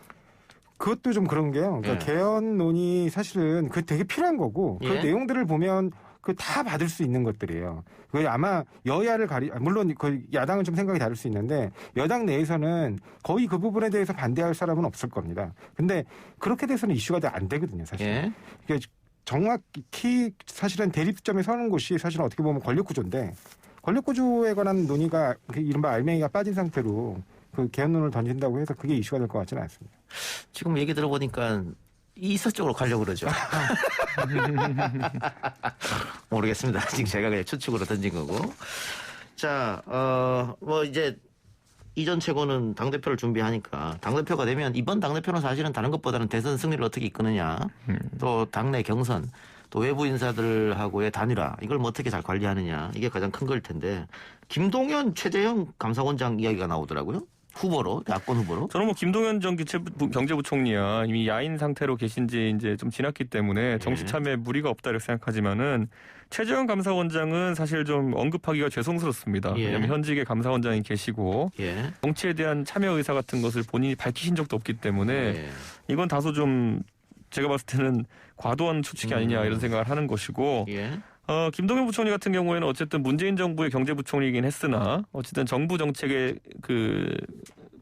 Speaker 5: 그것도 좀 그런 게요. 그러니까
Speaker 1: 예.
Speaker 5: 개헌론이 사실은 그 되게 필요한 거고 그
Speaker 1: 예.
Speaker 5: 내용들을 보면 그 다 받을 수 있는 것들이에요. 그 아마 여야를 물론 그 야당은 좀 생각이 다를 수 있는데 여당 내에서는 거의 그 부분에 대해서 반대할 사람은 없을 겁니다. 근데 그렇게 돼서는 이슈가 안 되거든요, 사실.
Speaker 1: 예.
Speaker 5: 그러니까 정확히 사실은 대립점에 서는 곳이 사실은 어떻게 보면 권력구조인데 권력구조에 관한 논의가 이른바 알맹이가 빠진 상태로 그 개헌론을 던진다고 해서 그게 이슈가 될 것 같지는 않습니다.
Speaker 1: 지금 얘기 들어보니까 이서 쪽으로 가려고 그러죠. 모르겠습니다. 지금 제가 그냥 추측으로 던진 거고. 자, 뭐 이제 이전 최고는 당대표를 준비하니까 당대표가 되면 이번 당대표는 사실은 다른 것보다는 대선 승리를 어떻게 이끄느냐 또 당내 경선 또 외부 인사들하고의 단일화 이걸 뭐 어떻게 잘 관리하느냐 이게 가장 큰 걸 텐데 김동연 최재형 감사원장 이야기가 나오더라고요. 후보로 야권 후보로.
Speaker 6: 저는 뭐 김동연 전 경제부총리야 이미 야인 상태로 계신지 이제 좀 지났기 때문에 정치 참여에 무리가 없다 이렇게 생각하지만은 최재형 감사원장은 사실 좀 언급하기가 죄송스럽습니다.
Speaker 1: 예.
Speaker 6: 왜냐하면 현직의 감사원장이 계시고
Speaker 1: 예.
Speaker 6: 정치에 대한 참여 의사 같은 것을 본인이 밝히신 적도 없기 때문에
Speaker 1: 예.
Speaker 6: 이건 다소 좀 제가 봤을 때는 과도한 추측이 아니냐 이런 생각을 하는 것이고
Speaker 1: 예.
Speaker 6: 김동연 부총리 같은 경우에는 어쨌든 문재인 정부의 경제부총리이긴 했으나 어쨌든 정부 정책에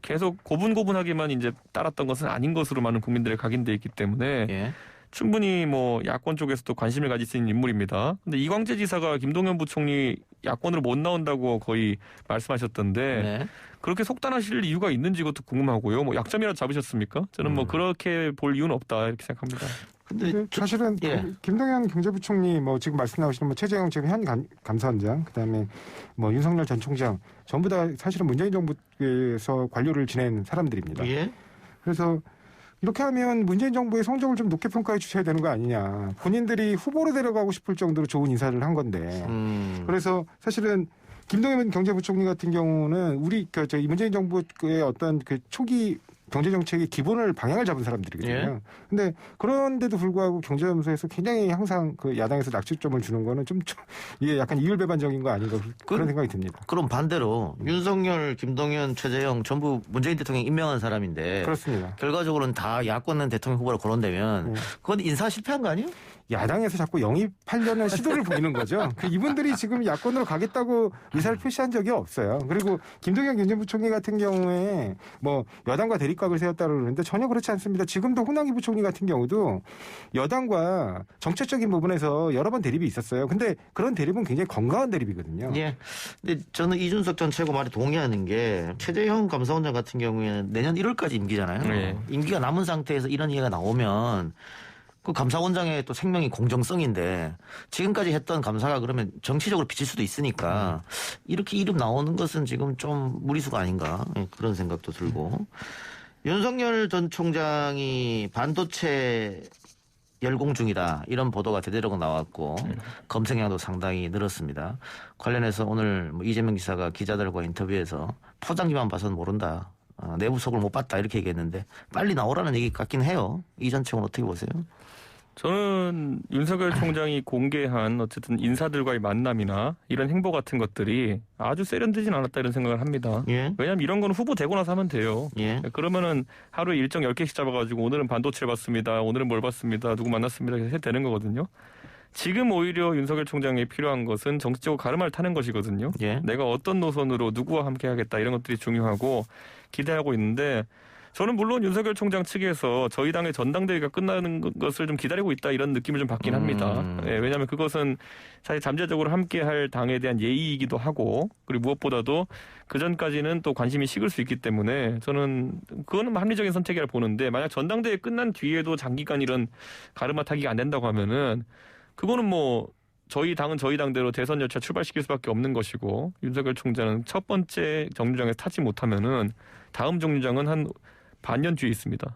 Speaker 6: 계속 고분고분하게만 이제 따랐던 것은 아닌 것으로 많은 국민들의 각인돼 있기 때문에
Speaker 1: 예.
Speaker 6: 충분히 뭐 야권 쪽에서도 관심을 가질 수 있는 인물입니다. 근데 이광재 지사가 김동연 부총리 야권으로 못 나온다고 거의 말씀하셨던데
Speaker 1: 네.
Speaker 6: 그렇게 속단하실 이유가 있는지 그것도 궁금하고요. 뭐 약점이라도 잡으셨습니까? 저는 뭐 그렇게 볼 이유는 없다 이렇게 생각합니다.
Speaker 1: 근데
Speaker 5: 사실은
Speaker 1: 예.
Speaker 5: 김동연 경제부총리 뭐 지금 말씀 나오시는 뭐 최재형 지금 현 감사원장 그다음에 뭐 윤석열 전 총장 전부 다 사실은 문재인 정부에서 관료를 지낸 사람들입니다.
Speaker 1: 예.
Speaker 5: 그래서 이렇게 하면 문재인 정부의 성적을 좀 높게 평가해 주셔야 되는 거 아니냐. 본인들이 후보로 데려가고 싶을 정도로 좋은 인사를 한 건데. 그래서 사실은 김동연 경제부총리 같은 경우는 우리 문재인 정부의 어떤 그 초기 경제 정책의 기본을 방향을 잡은 사람들이거든요.
Speaker 1: 예.
Speaker 5: 근데 그런데도 불구하고 경제연구소에서 굉장히 항상 그 야당에서 낙점을 주는 거는 좀 이게 약간 이율배반적인 거 아닌가 그런 생각이 듭니다.
Speaker 1: 그럼 반대로 윤석열, 김동연, 최재형 전부 문재인 대통령이 임명한 사람인데
Speaker 5: 그렇습니다.
Speaker 1: 결과적으로는 다 야권은 대통령 후보로 거론되면 그건 인사 실패한 거 아니에요?
Speaker 5: 야당에서 자꾸 영입하려는 시도를 보이는 거죠. 이분들이 지금 야권으로 가겠다고 의사를 표시한 적이 없어요. 그리고 김동연 경제부총리 같은 경우에 뭐 여당과 대립각을 세웠다고 그러는데 전혀 그렇지 않습니다. 지금도 홍남기 부총리 같은 경우도 여당과 정책적인 부분에서 여러 번 대립이 있었어요. 근데 그런 대립은 굉장히 건강한 대립이거든요.
Speaker 1: 예. 근데 저는 이준석 전 최고 말에 동의하는 게 최재형 감사원장 같은 경우에는 내년 1월까지 임기잖아요.
Speaker 6: 네.
Speaker 1: 임기가 남은 상태에서 이런 이야기가 나오면 그 감사원장의 또 생명이 공정성인데 지금까지 했던 감사가 그러면 정치적으로 비칠 수도 있으니까 이렇게 이름 나오는 것은 지금 좀 무리수가 아닌가 그런 생각도 들고 윤석열 전 총장이 반도체 열공 중이다. 이런 보도가 대대로 나왔고 검색량도 상당히 늘었습니다. 관련해서 오늘 뭐 이재명 지사가 기자들과 인터뷰에서 포장지만 봐서는 모른다. 내부 속을 못 봤다 이렇게 얘기했는데 빨리 나오라는 얘기 같긴 해요. 이 정책은 어떻게 보세요?
Speaker 6: 저는 윤석열 총장이 공개한 어쨌든 인사들과의 만남이나 이런 행보 같은 것들이 아주 세련되진 않았다 이런 생각을 합니다.
Speaker 1: 예.
Speaker 6: 왜냐하면 이런 거는 후보 되고 나서 하면 돼요.
Speaker 1: 예.
Speaker 6: 그러면은 하루에 일정 10개씩 잡아가지고 오늘은 반도체를 봤습니다. 오늘은 뭘 봤습니다. 누구 만났습니다. 이렇게 해도 되는 거거든요. 지금 오히려 윤석열 총장에 필요한 것은 정치적으로 가르마를 타는 것이거든요.
Speaker 1: 예.
Speaker 6: 내가 어떤 노선으로 누구와 함께 하겠다 이런 것들이 중요하고 기대하고 있는데 저는 물론 윤석열 총장 측에서 저희 당의 전당대회가 끝나는 것을 좀 기다리고 있다 이런 느낌을 좀 받긴 합니다. 예, 왜냐하면 그것은 사실 잠재적으로 함께할 당에 대한 예의이기도 하고 그리고 무엇보다도 그 전까지는 또 관심이 식을 수 있기 때문에 저는 그거는 합리적인 선택이라 보는데 만약 전당대회 끝난 뒤에도 장기간 이런 가르마 타기가 안 된다고 하면은 그거는 뭐 저희 당은 저희 당대로 대선 열차 출발시킬 수밖에 없는 것이고 윤석열 총장은 첫 번째 정류장에 타지 못하면은 다음 정류장은 한 반년 뒤에 있습니다.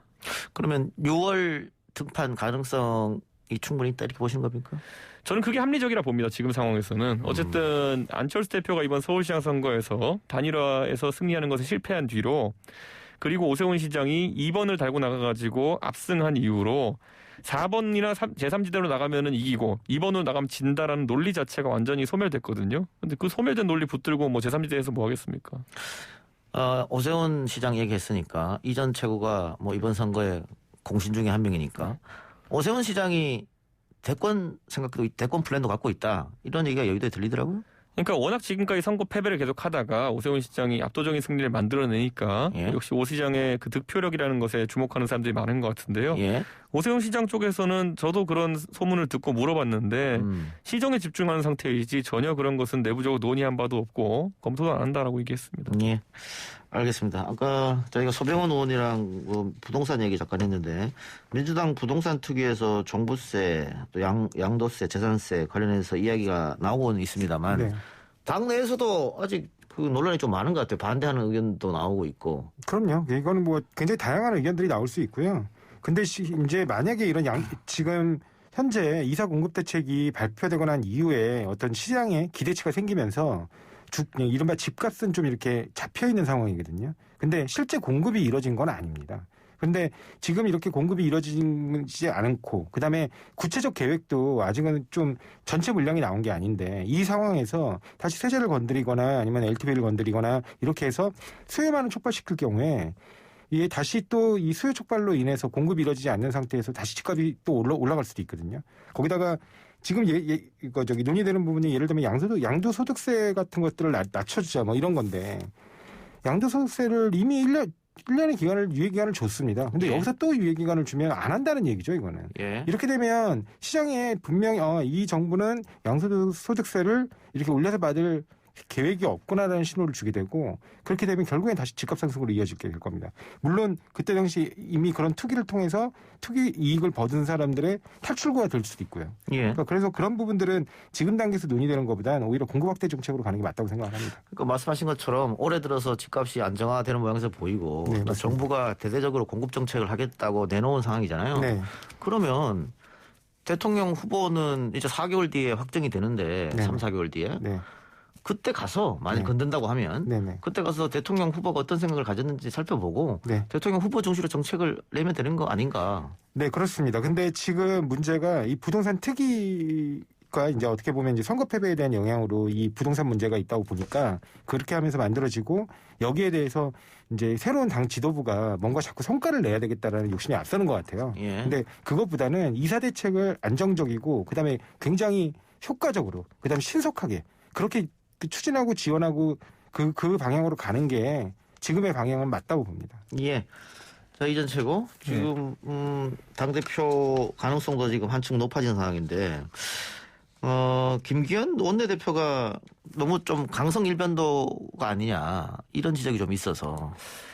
Speaker 1: 그러면 6월 등판 가능성이 충분히 있다 이렇게 보시는 겁니까?
Speaker 6: 저는 그게 합리적이라 봅니다. 지금 상황에서는. 어쨌든 안철수 대표가 이번 서울시장 선거에서 단일화에서 승리하는 것에 실패한 뒤로 그리고 오세훈 시장이 2번을 달고 나가가지고 압승한 이후로 4번이나 제3지대로 나가면은 이기고 2번으로 나가면 진다라는 논리 자체가 완전히 소멸됐거든요. 근데 그 소멸된 논리 붙들고 뭐 제3지대에서 뭐 하겠습니까?
Speaker 1: 오세훈 시장 얘기했으니까 이전 최고가 뭐 이번 선거에 공신 중에 한 명이니까 오세훈 시장이 대권 생각도 대권 플랜도 갖고 있다 이런 얘기가 여의도에 들리더라고요.
Speaker 6: 그러니까 워낙 지금까지 선거 패배를 계속 하다가 오세훈 시장이 압도적인 승리를 만들어내니까
Speaker 1: 예.
Speaker 6: 역시 오 시장의 그 득표력이라는 것에 주목하는 사람들이 많은 것 같은데요.
Speaker 1: 예.
Speaker 6: 오세훈 시장 쪽에서는 저도 그런 소문을 듣고 물어봤는데 시정에 집중하는 상태이지 전혀 그런 것은 내부적으로 논의한 바도 없고 검토도 안 한다라고 얘기했습니다.
Speaker 1: 예. 알겠습니다. 아까 저희가 소병원 의원이랑 뭐 부동산 얘기 잠깐 했는데 민주당 부동산 특위에서 종부세 또 양도세 재산세 관련해서 이야기가 나오고는 있습니다만
Speaker 5: 네.
Speaker 1: 당내에서도 아직 그 논란이 좀 많은 것 같아요. 반대하는 의견도 나오고 있고.
Speaker 5: 그럼요. 이거는 뭐 굉장히 다양한 의견들이 나올 수 있고요. 근데 이제 만약에 이런 지금 현재 이사 공급 대책이 발표되고 난 이후에 어떤 시장에 기대치가 생기면서 이른바 집값은 좀 이렇게 잡혀 있는 상황이거든요. 근데 실제 공급이 이뤄진 건 아닙니다. 근데 지금 이렇게 공급이 이뤄지지 않고 그다음에 구체적 계획도 아직은 좀 전체 물량이 나온 게 아닌데 이 상황에서 다시 세제를 건드리거나 아니면 LTV를 건드리거나 이렇게 해서 수요만을 촉발시킬 경우에 이게 다시 또 이 수요 촉발로 인해서 공급이 이뤄지지 않는 상태에서 다시 집값이 또 올라갈 수도 있거든요. 거기다가 지금 논의되는 부분이 예를 들면 양도소득세 같은 것들을 낮춰주자 뭐 이런 건데 양도소득세를 이미 1년의 유예기간을 줬습니다. 근데
Speaker 1: 예.
Speaker 5: 여기서 또 유예기간을 주면 안 한다는 얘기죠, 이거는.
Speaker 1: 예.
Speaker 5: 이렇게 되면 시장에 분명히 이 정부는 양도소득세를 이렇게 올려서 받을 계획이 없구나라는 신호를 주게 되고 그렇게 되면 결국엔 다시 집값 상승으로 이어지게 될 겁니다. 물론 그때 당시 이미 그런 투기를 통해서 투기 이익을 거둔 사람들의 탈출구가 될 수도 있고요.
Speaker 1: 예.
Speaker 5: 그래서 그런 부분들은 지금 단계에서 논의되는 것보다는 오히려 공급 확대 정책으로 가는 게 맞다고 생각합니다.
Speaker 1: 그러니까 말씀하신 것처럼 올해 들어서 집값이 안정화되는 모양새를 보이고
Speaker 5: 네,
Speaker 1: 또
Speaker 5: 맞습니다.
Speaker 1: 정부가 대대적으로 공급 정책을 하겠다고 내놓은 상황이잖아요.
Speaker 5: 네.
Speaker 1: 그러면 대통령 후보는 이제 4개월 뒤에 확정이 되는데
Speaker 5: 네.
Speaker 1: 3, 4개월 뒤에
Speaker 5: 네.
Speaker 1: 그때 가서 만약
Speaker 5: 네.
Speaker 1: 건든다고 하면
Speaker 5: 네네.
Speaker 1: 그때 가서 대통령 후보가 어떤 생각을 가졌는지 살펴보고
Speaker 5: 네.
Speaker 1: 대통령 후보 중시로 정책을 내면 되는 거 아닌가.
Speaker 5: 네, 그렇습니다. 근데 지금 문제가 이 부동산 특위가 이제 어떻게 보면 이제 선거 패배에 대한 영향으로 이 부동산 문제가 있다고 보니까 그렇게 하면서 만들어지고 여기에 대해서 이제 새로운 당 지도부가 뭔가 자꾸 성과를 내야 되겠다라는 욕심이 앞서는 것 같아요.
Speaker 1: 예.
Speaker 5: 근데 그것보다는 이사 대책을 안정적이고 그다음에 굉장히 효과적으로 그다음에 신속하게 그렇게 추진하고 지원하고 그 방향으로 가는 게 지금의 방향은 맞다고 봅니다.
Speaker 1: 예. 자, 이전 최고. 지금, 당대표 가능성도 지금 한층 높아진 상황인데, 김기현 원내대표가 너무 좀 강성 일변도가 아니냐, 이런 지적이 좀 있어서.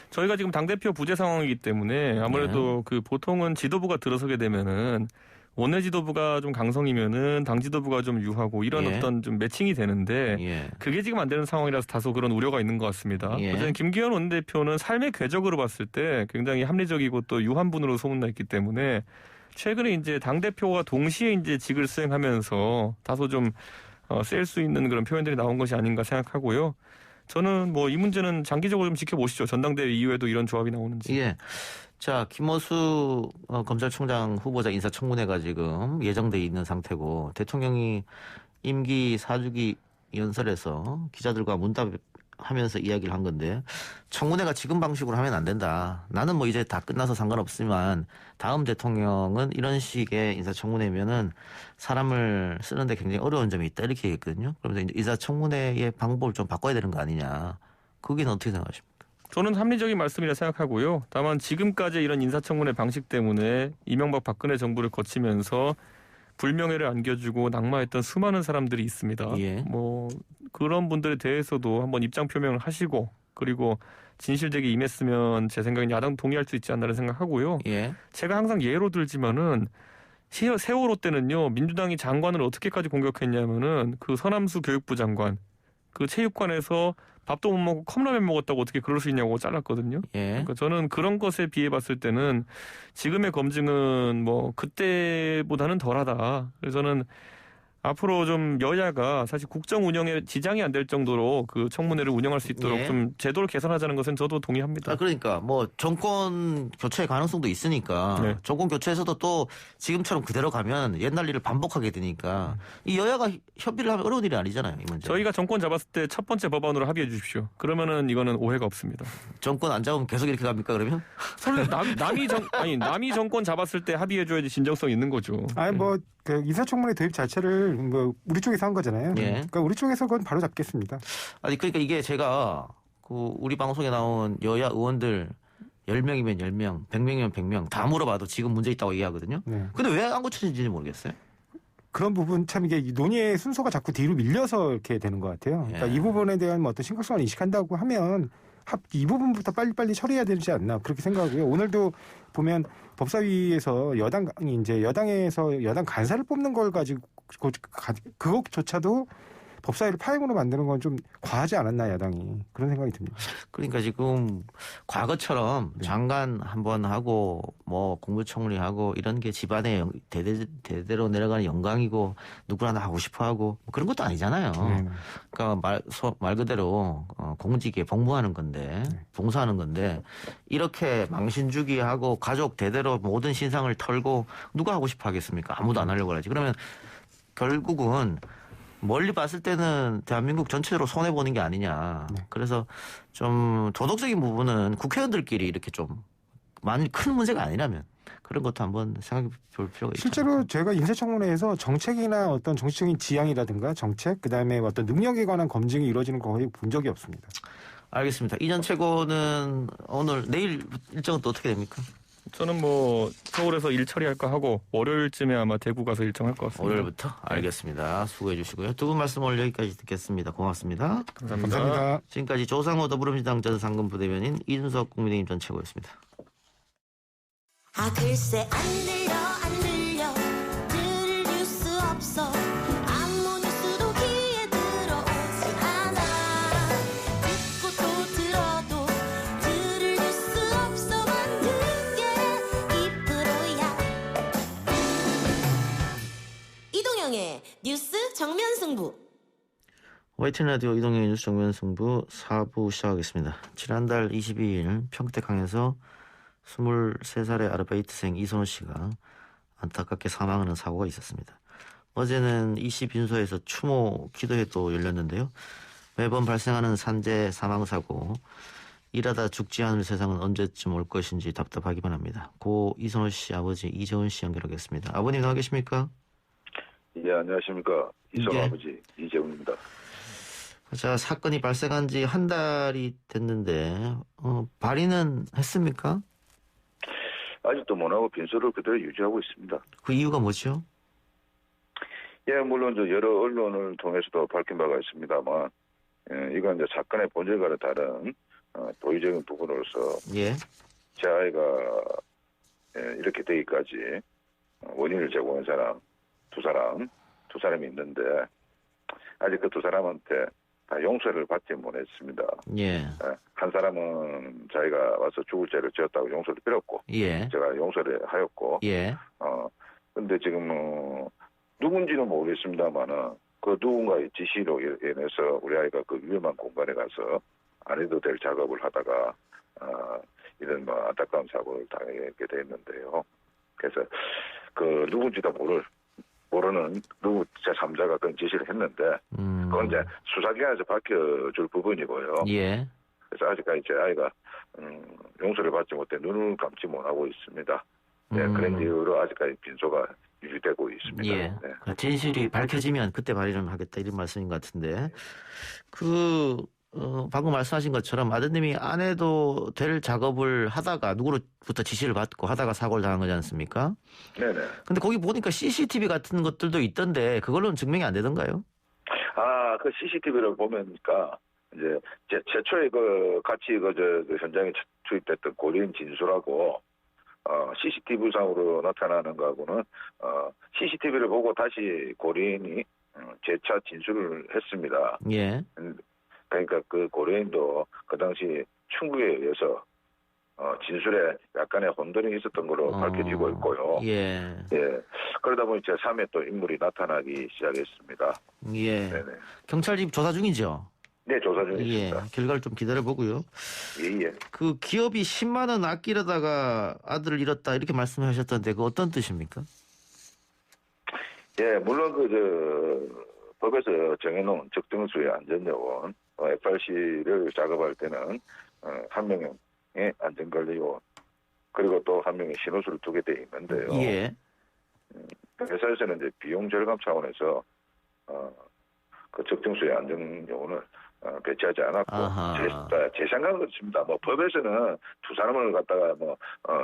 Speaker 6: 저희가 지금 당대표 부재 상황이기 때문에 아무래도 그 보통은 지도부가 들어서게 되면은 원내 지도부가 좀 강성이면은 당 지도부가 좀 유하고 이런
Speaker 1: 예.
Speaker 6: 어떤 좀 매칭이 되는데
Speaker 1: 예.
Speaker 6: 그게 지금 안 되는 상황이라서 다소 그런 우려가 있는 것 같습니다.
Speaker 1: 예.
Speaker 6: 어쨌든 김기현 원내대표는 삶의 궤적으로 봤을 때 굉장히 합리적이고 또 유한 분으로 소문나 있기 때문에 최근에 이제 당 대표가 동시에 이제 직을 수행하면서 다소 좀 셀 수 있는 그런 표현들이 나온 것이 아닌가 생각하고요. 저는 뭐 이 문제는 장기적으로 좀 지켜보시죠. 전당대회 이후에도 이런 조합이 나오는지.
Speaker 1: 예. 자, 김호수 검찰총장 후보자 인사청문회가 지금 예정돼 있는 상태고 대통령이 임기 4주기 연설에서 기자들과 문답하면서 이야기를 한 건데 청문회가 지금 방식으로 하면 안 된다. 나는 뭐 이제 다 끝나서 상관없지만 다음 대통령은 이런 식의 인사청문회면은 사람을 쓰는데 굉장히 어려운 점이 있다 이렇게 얘기했거든요. 그러면서 이제 인사청문회의 방법을 좀 바꿔야 되는 거 아니냐. 거기는 어떻게 생각하십니까?
Speaker 6: 저는 합리적인 말씀이라 생각하고요. 다만 지금까지 이런 인사청문회 방식 때문에 이명박 박근혜 정부를 거치면서 불명예를 안겨주고 낙마했던 수많은 사람들이 있습니다.
Speaker 1: 예.
Speaker 6: 뭐 그런 분들에 대해서도 한번 입장 표명을 하시고 그리고 진실되게 임했으면 제 생각엔 야당 동의할 수 있지 않나를 생각하고요.
Speaker 1: 예.
Speaker 6: 제가 항상 예로 들지만은 세월호 때는요. 민주당이 장관을 어떻게까지 공격했냐면은 그 서남수 교육부 장관 그 체육관에서 밥도 못 먹고 컵라면 먹었다고 어떻게 그럴 수 있냐고 잘랐거든요.
Speaker 1: 예.
Speaker 6: 그러니까 저는 그런 것에 비해 봤을 때는 지금의 검증은 뭐 그때보다는 덜하다. 그래서 저는 앞으로 좀 여야가 사실 국정 운영에 지장이 안 될 정도로 그 청문회를 운영할 수 있도록
Speaker 1: 예.
Speaker 6: 좀 제도를 개선하자는 것은 저도 동의합니다.
Speaker 1: 그러니까 뭐 정권 교체 가능성도 있으니까
Speaker 6: 네.
Speaker 1: 정권 교체에서도 또 지금처럼 그대로 가면 옛날 일을 반복하게 되니까 이 여야가 협의를 하면 어려운 일이 아니잖아요. 이 문제.
Speaker 6: 저희가 정권 잡았을 때 첫 번째 법안으로 합의해 주십시오. 그러면은 이거는 오해가 없습니다.
Speaker 1: 정권 안 잡으면 계속 이렇게 갑니까 그러면?
Speaker 6: 서로 남이 정권 잡았을 때 합의해 줘야지 진정성 있는 거죠.
Speaker 5: 아니 뭐 그 인사청문회 도입 자체를 뭐 우리 쪽에서 한 거잖아요.
Speaker 1: 예.
Speaker 5: 그러니까 우리 쪽에서 그건 바로 잡겠습니다.
Speaker 1: 아니 그러니까 이게 제가 그 우리 방송에 나온 여야 의원들 10명이면 10명, 100명이면 100명 다 물어봐도 지금 문제 있다고 얘기하거든요.
Speaker 5: 네.
Speaker 1: 근데 왜 안 고쳐진지 모르겠어요.
Speaker 5: 그런 부분 참 이게 논의의 순서가 자꾸 뒤로 밀려서 이렇게 되는 것 같아요. 그러니까
Speaker 1: 예.
Speaker 5: 이 부분에 대한 뭐 어떤 심각성을 인식한다고 하면 이 부분부터 빨리빨리 처리해야 되지 않나 그렇게 생각하고요. 오늘도 보면 법사위에서 여당이 이제 여당에서 여당 간사를 뽑는 걸 가지고 그것조차도 법사위를 파행으로 만드는 건 좀 과하지 않았나 야당이 그런 생각이 듭니다.
Speaker 1: 그러니까 지금 과거처럼 장관 한 번 하고 뭐 국무총리하고 이런 게 집안에 대대로 내려가는 영광이고 누구나 하고 싶어하고 뭐 그런 것도 아니잖아요. 그러니까 말 그대로 공직에 복무하는 건데 봉사하는 건데 이렇게 망신주기하고 가족 대대로 모든 신상을 털고 누가 하고 싶어 하겠습니까? 아무도 안 하려고 하지. 그러면 결국은 멀리 봤을 때는 대한민국 전체적으로 손해보는 게 아니냐. 그래서 좀 도덕적인 부분은 국회의원들끼리 이렇게 좀 많이 큰 문제가 아니라면 그런 것도 한번 생각해 볼 필요가 있죠.
Speaker 5: 실제로 제가 인사청문회에서 정책이나 어떤 정치적인 지향이라든가 정책 그다음에 어떤 능력에 관한 검증이 이루어지는 거 거의 본 적이 없습니다.
Speaker 1: 알겠습니다. 이전 최고는 내일 일정은 또 어떻게 됩니까?
Speaker 6: 저는 뭐 서울에서 일 처리할까 하고 월요일쯤에 아마 대구 가서 일정할 것 같습니다.
Speaker 1: 월요일부터? 알겠습니다. 수고해 주시고요. 두 분 말씀 오늘 여기까지 듣겠습니다. 고맙습니다.
Speaker 5: 감사합니다.
Speaker 1: 지금까지 조상호 더불어민주당 전 상근부대변인 이준석 국민의힘 전 최고였습니다.
Speaker 7: 아 글쎄 안 들려 들을 뉴스 없어 아무 뉴스도 귀에 들어오지 않아 듣고 또 들어도 들을 뉴스 없어 만든 게 2%야 이동영의 뉴스 정면 승부
Speaker 1: YTN 라디오 이동영의 뉴스 정면 승부 4부 시작하겠습니다. 지난달 22일 평택항에서 23살의 아르바이트생 이선호 씨가 안타깝게 사망하는 사고가 있었습니다. 어제는 이씨 빈소에서 추모 기도회도 열렸는데요. 매번 발생하는 산재 사망사고 일하다 죽지 않을 세상은 언제쯤 올 것인지 답답하기만 합니다. 고 이선호 씨 아버지 이재훈 씨 연결하겠습니다. 아버님 나와 계십니까?
Speaker 8: 예, 안녕하십니까. 이선호
Speaker 1: 예.
Speaker 8: 아버지 이재훈입니다.
Speaker 1: 자, 사건이 발생한 지 한 달이 됐는데 발의는 했습니까?
Speaker 8: 아직도 못하고 빈소를 그대로 유지하고 있습니다.
Speaker 1: 그 이유가 뭐죠?
Speaker 8: 예, 물론 여러 언론을 통해서도 밝힌 바가 있습니다만, 이건 이제 사건의 본질과는 다른 도의적인 부분으로서
Speaker 1: 예.
Speaker 8: 제 아이가 이렇게 되기까지 원인을 제공한 사람 두 사람이 있는데 아직 그 두 사람한테 다 용서를 받지 못했습니다.
Speaker 1: 예.
Speaker 8: 한 사람은 자기가 와서 죽을 죄를 지었다고 용서를 빌었고,
Speaker 1: 예.
Speaker 8: 제가 용서를 하였고,
Speaker 1: 예.
Speaker 8: 근데 지금 누군지는 모르겠습니다만은 그 누군가의 지시로 인해서 우리 아이가 그 위험한 공간에 가서 안 해도 될 작업을 하다가 이런 안타까운 사고를 당하게 됐는데요. 그래서 그 누군지도 모르는 누구 제3자가 그런 지시를 했는데 그건 이제 수사기관에서 밝혀줄 부분이고요.
Speaker 1: 예.
Speaker 8: 그래서 아직까지 제 아이가 용서를 받지 못해 눈을 감지 못하고 있습니다. 네, 그런 이유로 아직까지 빈소가 유지되고 있습니다.
Speaker 1: 예.
Speaker 8: 네.
Speaker 1: 그 진실이 밝혀지면 그때 발의를 하겠다 이런 말씀인 것 같은데 방금 말씀하신 것처럼 아드님이 안 해도 될 작업을 하다가 누구로부터 지시를 받고 하다가 사고를 당한 거지 않습니까?
Speaker 8: 네네.
Speaker 1: 근데 거기 보니까 CCTV 같은 것들도 있던데 그걸로는 증명이 안 되던가요?
Speaker 8: 그 CCTV를 보면니까 이제 최초에 같이 현장에 투입됐던 고리인 진술하고 CCTV 상으로 나타나는 거하고는 CCTV를 보고 다시 고리인이 재차 진술을 했습니다.
Speaker 1: 예.
Speaker 8: 그러니까 그 고려인도 그 당시 충격에 의해서 진술에 약간의 혼돈이 있었던 걸로 밝혀지고 있고요.
Speaker 1: 예.
Speaker 8: 예. 그러다 보니 제3의 또 인물이 나타나기 시작했습니다.
Speaker 1: 예.
Speaker 8: 네네.
Speaker 1: 경찰 지금 조사 중이죠?
Speaker 8: 네, 조사
Speaker 1: 예.
Speaker 8: 중입니다.
Speaker 1: 결과를 좀 기다려 보고요.
Speaker 8: 예.
Speaker 1: 그 기업이 10만 원 아끼려다가 아들을 잃었다 이렇게 말씀하셨던데 그 어떤 뜻입니까?
Speaker 8: 예, 물론 법에서 정해놓은 적정수의 안전요원 FRC를 작업할 때는 한 명의 안전관리요원 그리고 또 한 명의 신호수를 두게 돼 있는데요.
Speaker 1: 예.
Speaker 8: 회사에서는 이제 비용 절감 차원에서 그 적정수의 안전요원을 배치하지 않았고 제 생각은 그렇습니다. 법에서는 두 사람을 갖다가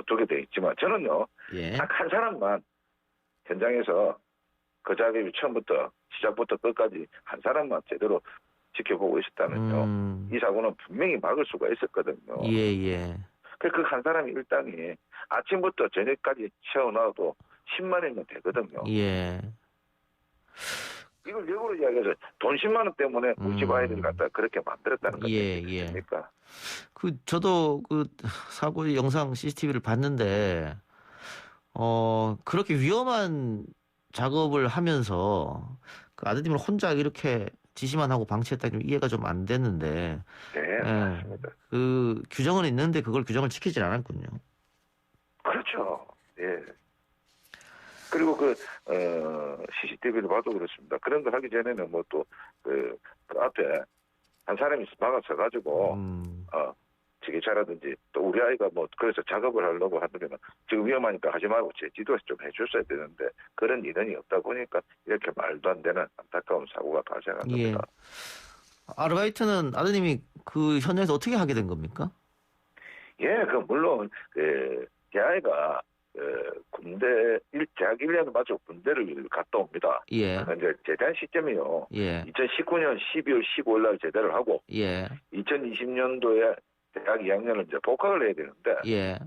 Speaker 8: 두게 돼 있지만 저는요
Speaker 1: 예.
Speaker 8: 딱 한 사람만 현장에서 그 작업이 처음부터 시작부터 끝까지 한 사람만 제대로 지켜보고 있었다면요. 이 사고는 분명히 막을 수가 있었거든요.
Speaker 1: 예.
Speaker 8: 그 한 사람이 일당이 아침부터 저녁까지 채워놔도 10만 원이면 되거든요.
Speaker 1: 예.
Speaker 8: 이걸 역으로 이야기해서 돈 10만 원 때문에 우리 집 아이를 갖다 그렇게 만들었다는 거죠.
Speaker 1: 예. 저도 그 사고 영상 CCTV를 봤는데 그렇게 위험한 작업을 하면서 그 아드님을 혼자 이렇게 지시만 하고 방치했다니 이해가 좀 안 됐는데.
Speaker 8: 네, 맞습니다.
Speaker 1: 그 규정은 있는데 그걸 규정을 지키질 않았군요.
Speaker 8: 그렇죠. 예. 그리고 CCTV를 봐도 그렇습니다. 그런 거 하기 전에는 그 앞에 한 사람이 막아서가지고, 지게차라든지 또 우리 아이가 그래서 작업을 하려고 하면 지금 위험하니까 하지 말고 제지도에서 좀 해줬어야 되는데 그런 인원이 없다 보니까 이렇게 말도 안 되는 안타까운 사고가 발생한 겁니다.
Speaker 1: 아르바이트는 아드님이 그 현장에서 어떻게 하게 된 겁니까?
Speaker 8: 예, 물론 제 아이가 대학 1년을 마치고 군대를 갔다 옵니다.
Speaker 1: 예.
Speaker 8: 이제 제대한 시점이요.
Speaker 1: 예.
Speaker 8: 2019년 12월 15일 날 제대를 하고,
Speaker 1: 예.
Speaker 8: 2020년도에 대학 2학년을 이제 복학을 해야 되는데,
Speaker 1: 예.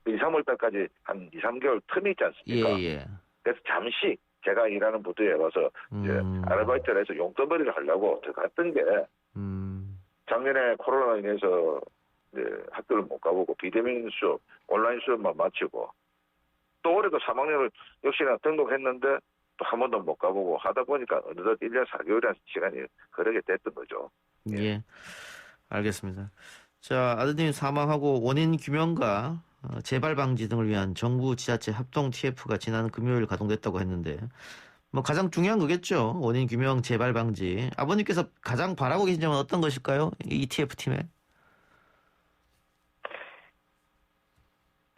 Speaker 8: 2, 3월 달까지 한 2, 3개월 틈이 있지 않습니까?
Speaker 1: 예.
Speaker 8: 그래서 잠시 제가 일하는 부두에 와서 이제 아르바이트를 해서 용돈벌이를 하려고 들어갔던 게, 작년에 코로나로 인해서 이제 학교를 못 가보고 비대면 수업, 온라인 수업만 마치고, 또 올해도 3학년을 역시나 등록했는데 또 한 번도 못 가보고 하다 보니까 어느덧 1년 4개월이라는 시간이 그렇게 됐던 거죠.
Speaker 1: 예. 알겠습니다. 자, 아드님 사망하고 원인 규명과 재발 방지 등을 위한 정부 지자체 합동 TF가 지난 금요일 가동됐다고 했는데 가장 중요한 거겠죠. 원인 규명, 재발 방지. 아버님께서 가장 바라고 계신 점은 어떤 것일까요? 이 TF팀에?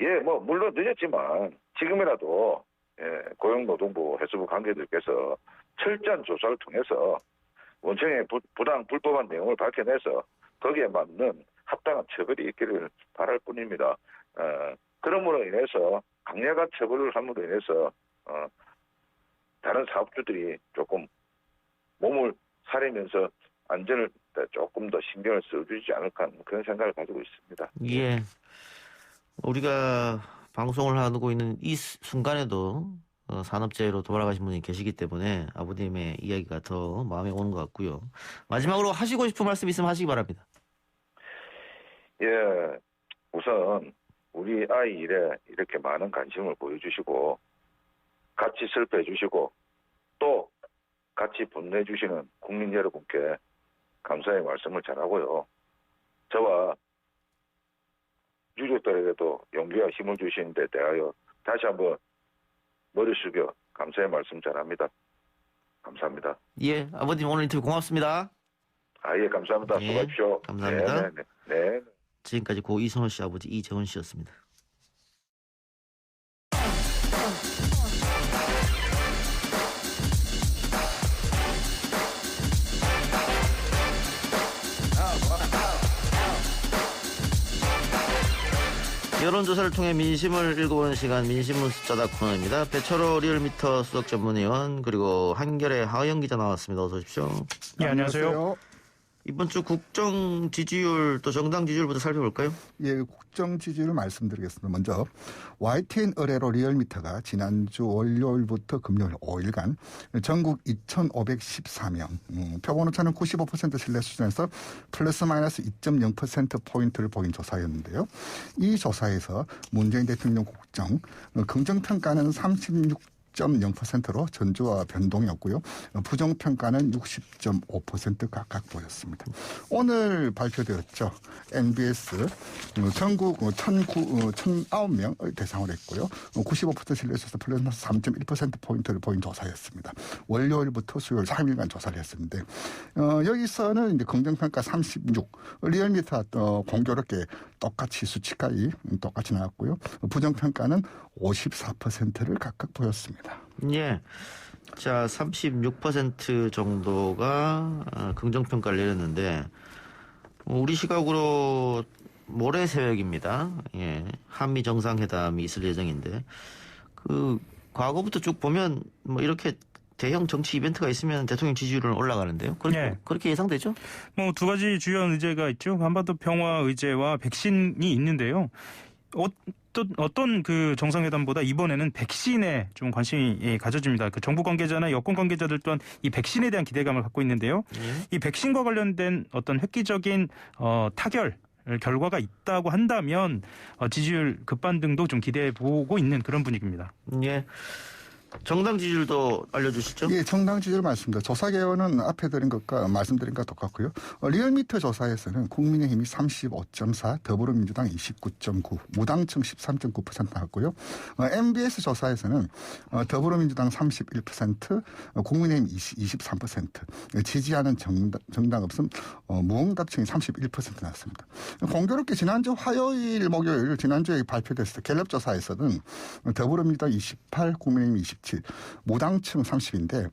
Speaker 8: 예, 물론 늦었지만 지금이라도 고용노동부 해수부 관계들께서 철저한 조사를 통해서 원청의 부당 불법한 내용을 밝혀내서 거기에 맞는 합당한 처벌이 있기를 바랄 뿐입니다. 그러므로 인해서 강력한 처벌을 함으로 인해서 다른 사업주들이 조금 몸을 사리면서 안전을 조금 더 신경을 써주지 않을까 하는 그런 생각을 가지고 있습니다.
Speaker 1: 예. 우리가 방송을 하고 있는 이 순간에도 산업재해로 돌아가신 분이 계시기 때문에 아버님의 이야기가 더 마음에 오는 것 같고요. 마지막으로 하시고 싶은 말씀 있으면 하시기 바랍니다.
Speaker 8: 예, 우선 우리 아이 일에 이렇게 많은 관심을 보여주시고 같이 슬퍼해 주시고 또 같이 분노해 주시는 국민 여러분께 감사의 말씀을 전하고요. 저와 유족들에게도 용기와 힘을 주신 데 대하여 다시 한번 머리 숙여 감사의 말씀 전합니다. 감사합니다.
Speaker 1: 예, 아버님 오늘 인터뷰 고맙습니다.
Speaker 8: 예, 감사합니다.
Speaker 1: 예,
Speaker 8: 수고하십시오.
Speaker 1: 감사합니다.
Speaker 8: 네.
Speaker 1: 지금까지 고 이선호 씨 아버지 이재원 씨였습니다. 여론조사를 통해 민심을 읽어보는 시간 민심문 숫자다 코너입니다. 배철호 리얼미터 수석 전문위원 그리고 한결의 하영 기자 나왔습니다. 어서 오십시오.
Speaker 9: 네, 안녕하세요.
Speaker 1: 이번 주 국정 지지율 또 정당 지지율부터 살펴볼까요?
Speaker 9: 예, 국정 지지율 말씀드리겠습니다. 먼저 YTN 의뢰로 리얼미터가 지난주 월요일부터 금요일 5일간 전국 2,514명, 표본오차는 95% 신뢰 수준에서 플러스 마이너스 2.0%포인트를 보인 조사였는데요. 이 조사에서 문재인 대통령 국정 긍정평가는 36.0%로 전주와 변동이 없고요. 부정평가는 60.5% 각각 보였습니다. 오늘 발표되었죠. MBS 전국 1,009명을 대상으로 했고요. 95% 신뢰수에서 플러스 3.1%포인트를 보인 조사였습니다. 월요일부터 수요일 3일간 조사를 했습니다. 여기서는 이제 긍정평가 36, 리얼미터 공교롭게 똑같이 수치까지 똑같이 나왔고요. 부정평가는 54%를 각각 보였습니다.
Speaker 1: 예. 자, 36% 정도가 긍정평가를 내렸는데, 우리 시각으로 모레 새벽입니다. 예. 한미 정상회담이 있을 예정인데, 과거부터 쭉 보면, 이렇게 대형 정치 이벤트가 있으면 대통령 지지율은 올라가는데요. 그렇게 예상되죠?
Speaker 10: 두 가지 주요한 의제가 있죠. 한반도 평화 의제와 백신이 있는데요. 어떤 그 정상회담보다 이번에는 백신에 좀 관심이 가져집니다. 그 정부 관계자나 여권 관계자들 또한 이 백신에 대한 기대감을 갖고 있는데요. 이 백신과 관련된 어떤 획기적인 타결 결과가 있다고 한다면 지지율 급반등도 좀 기대해 보고 있는 그런 분위기입니다.
Speaker 1: 예. 정당 지지율도 알려주시죠?
Speaker 9: 예, 정당 지지율 말씀드립니다. 조사 개요는 앞에 드린 것과 말씀드린 것과 똑같고요. 리얼미터 조사에서는 국민의힘이 35.4, 더불어민주당 29.9, 무당층 13.9% 나왔고요. MBS 조사에서는 더불어민주당 31%, 국민의힘 23%, 지지하는 정당 없음 무응답층이 31% 나왔습니다. 공교롭게 지난주 화요일, 목요일 지난주에 발표됐을 때 갤럽 조사에서는 더불어민주당 28, 국민의힘 27, 무당층 30인데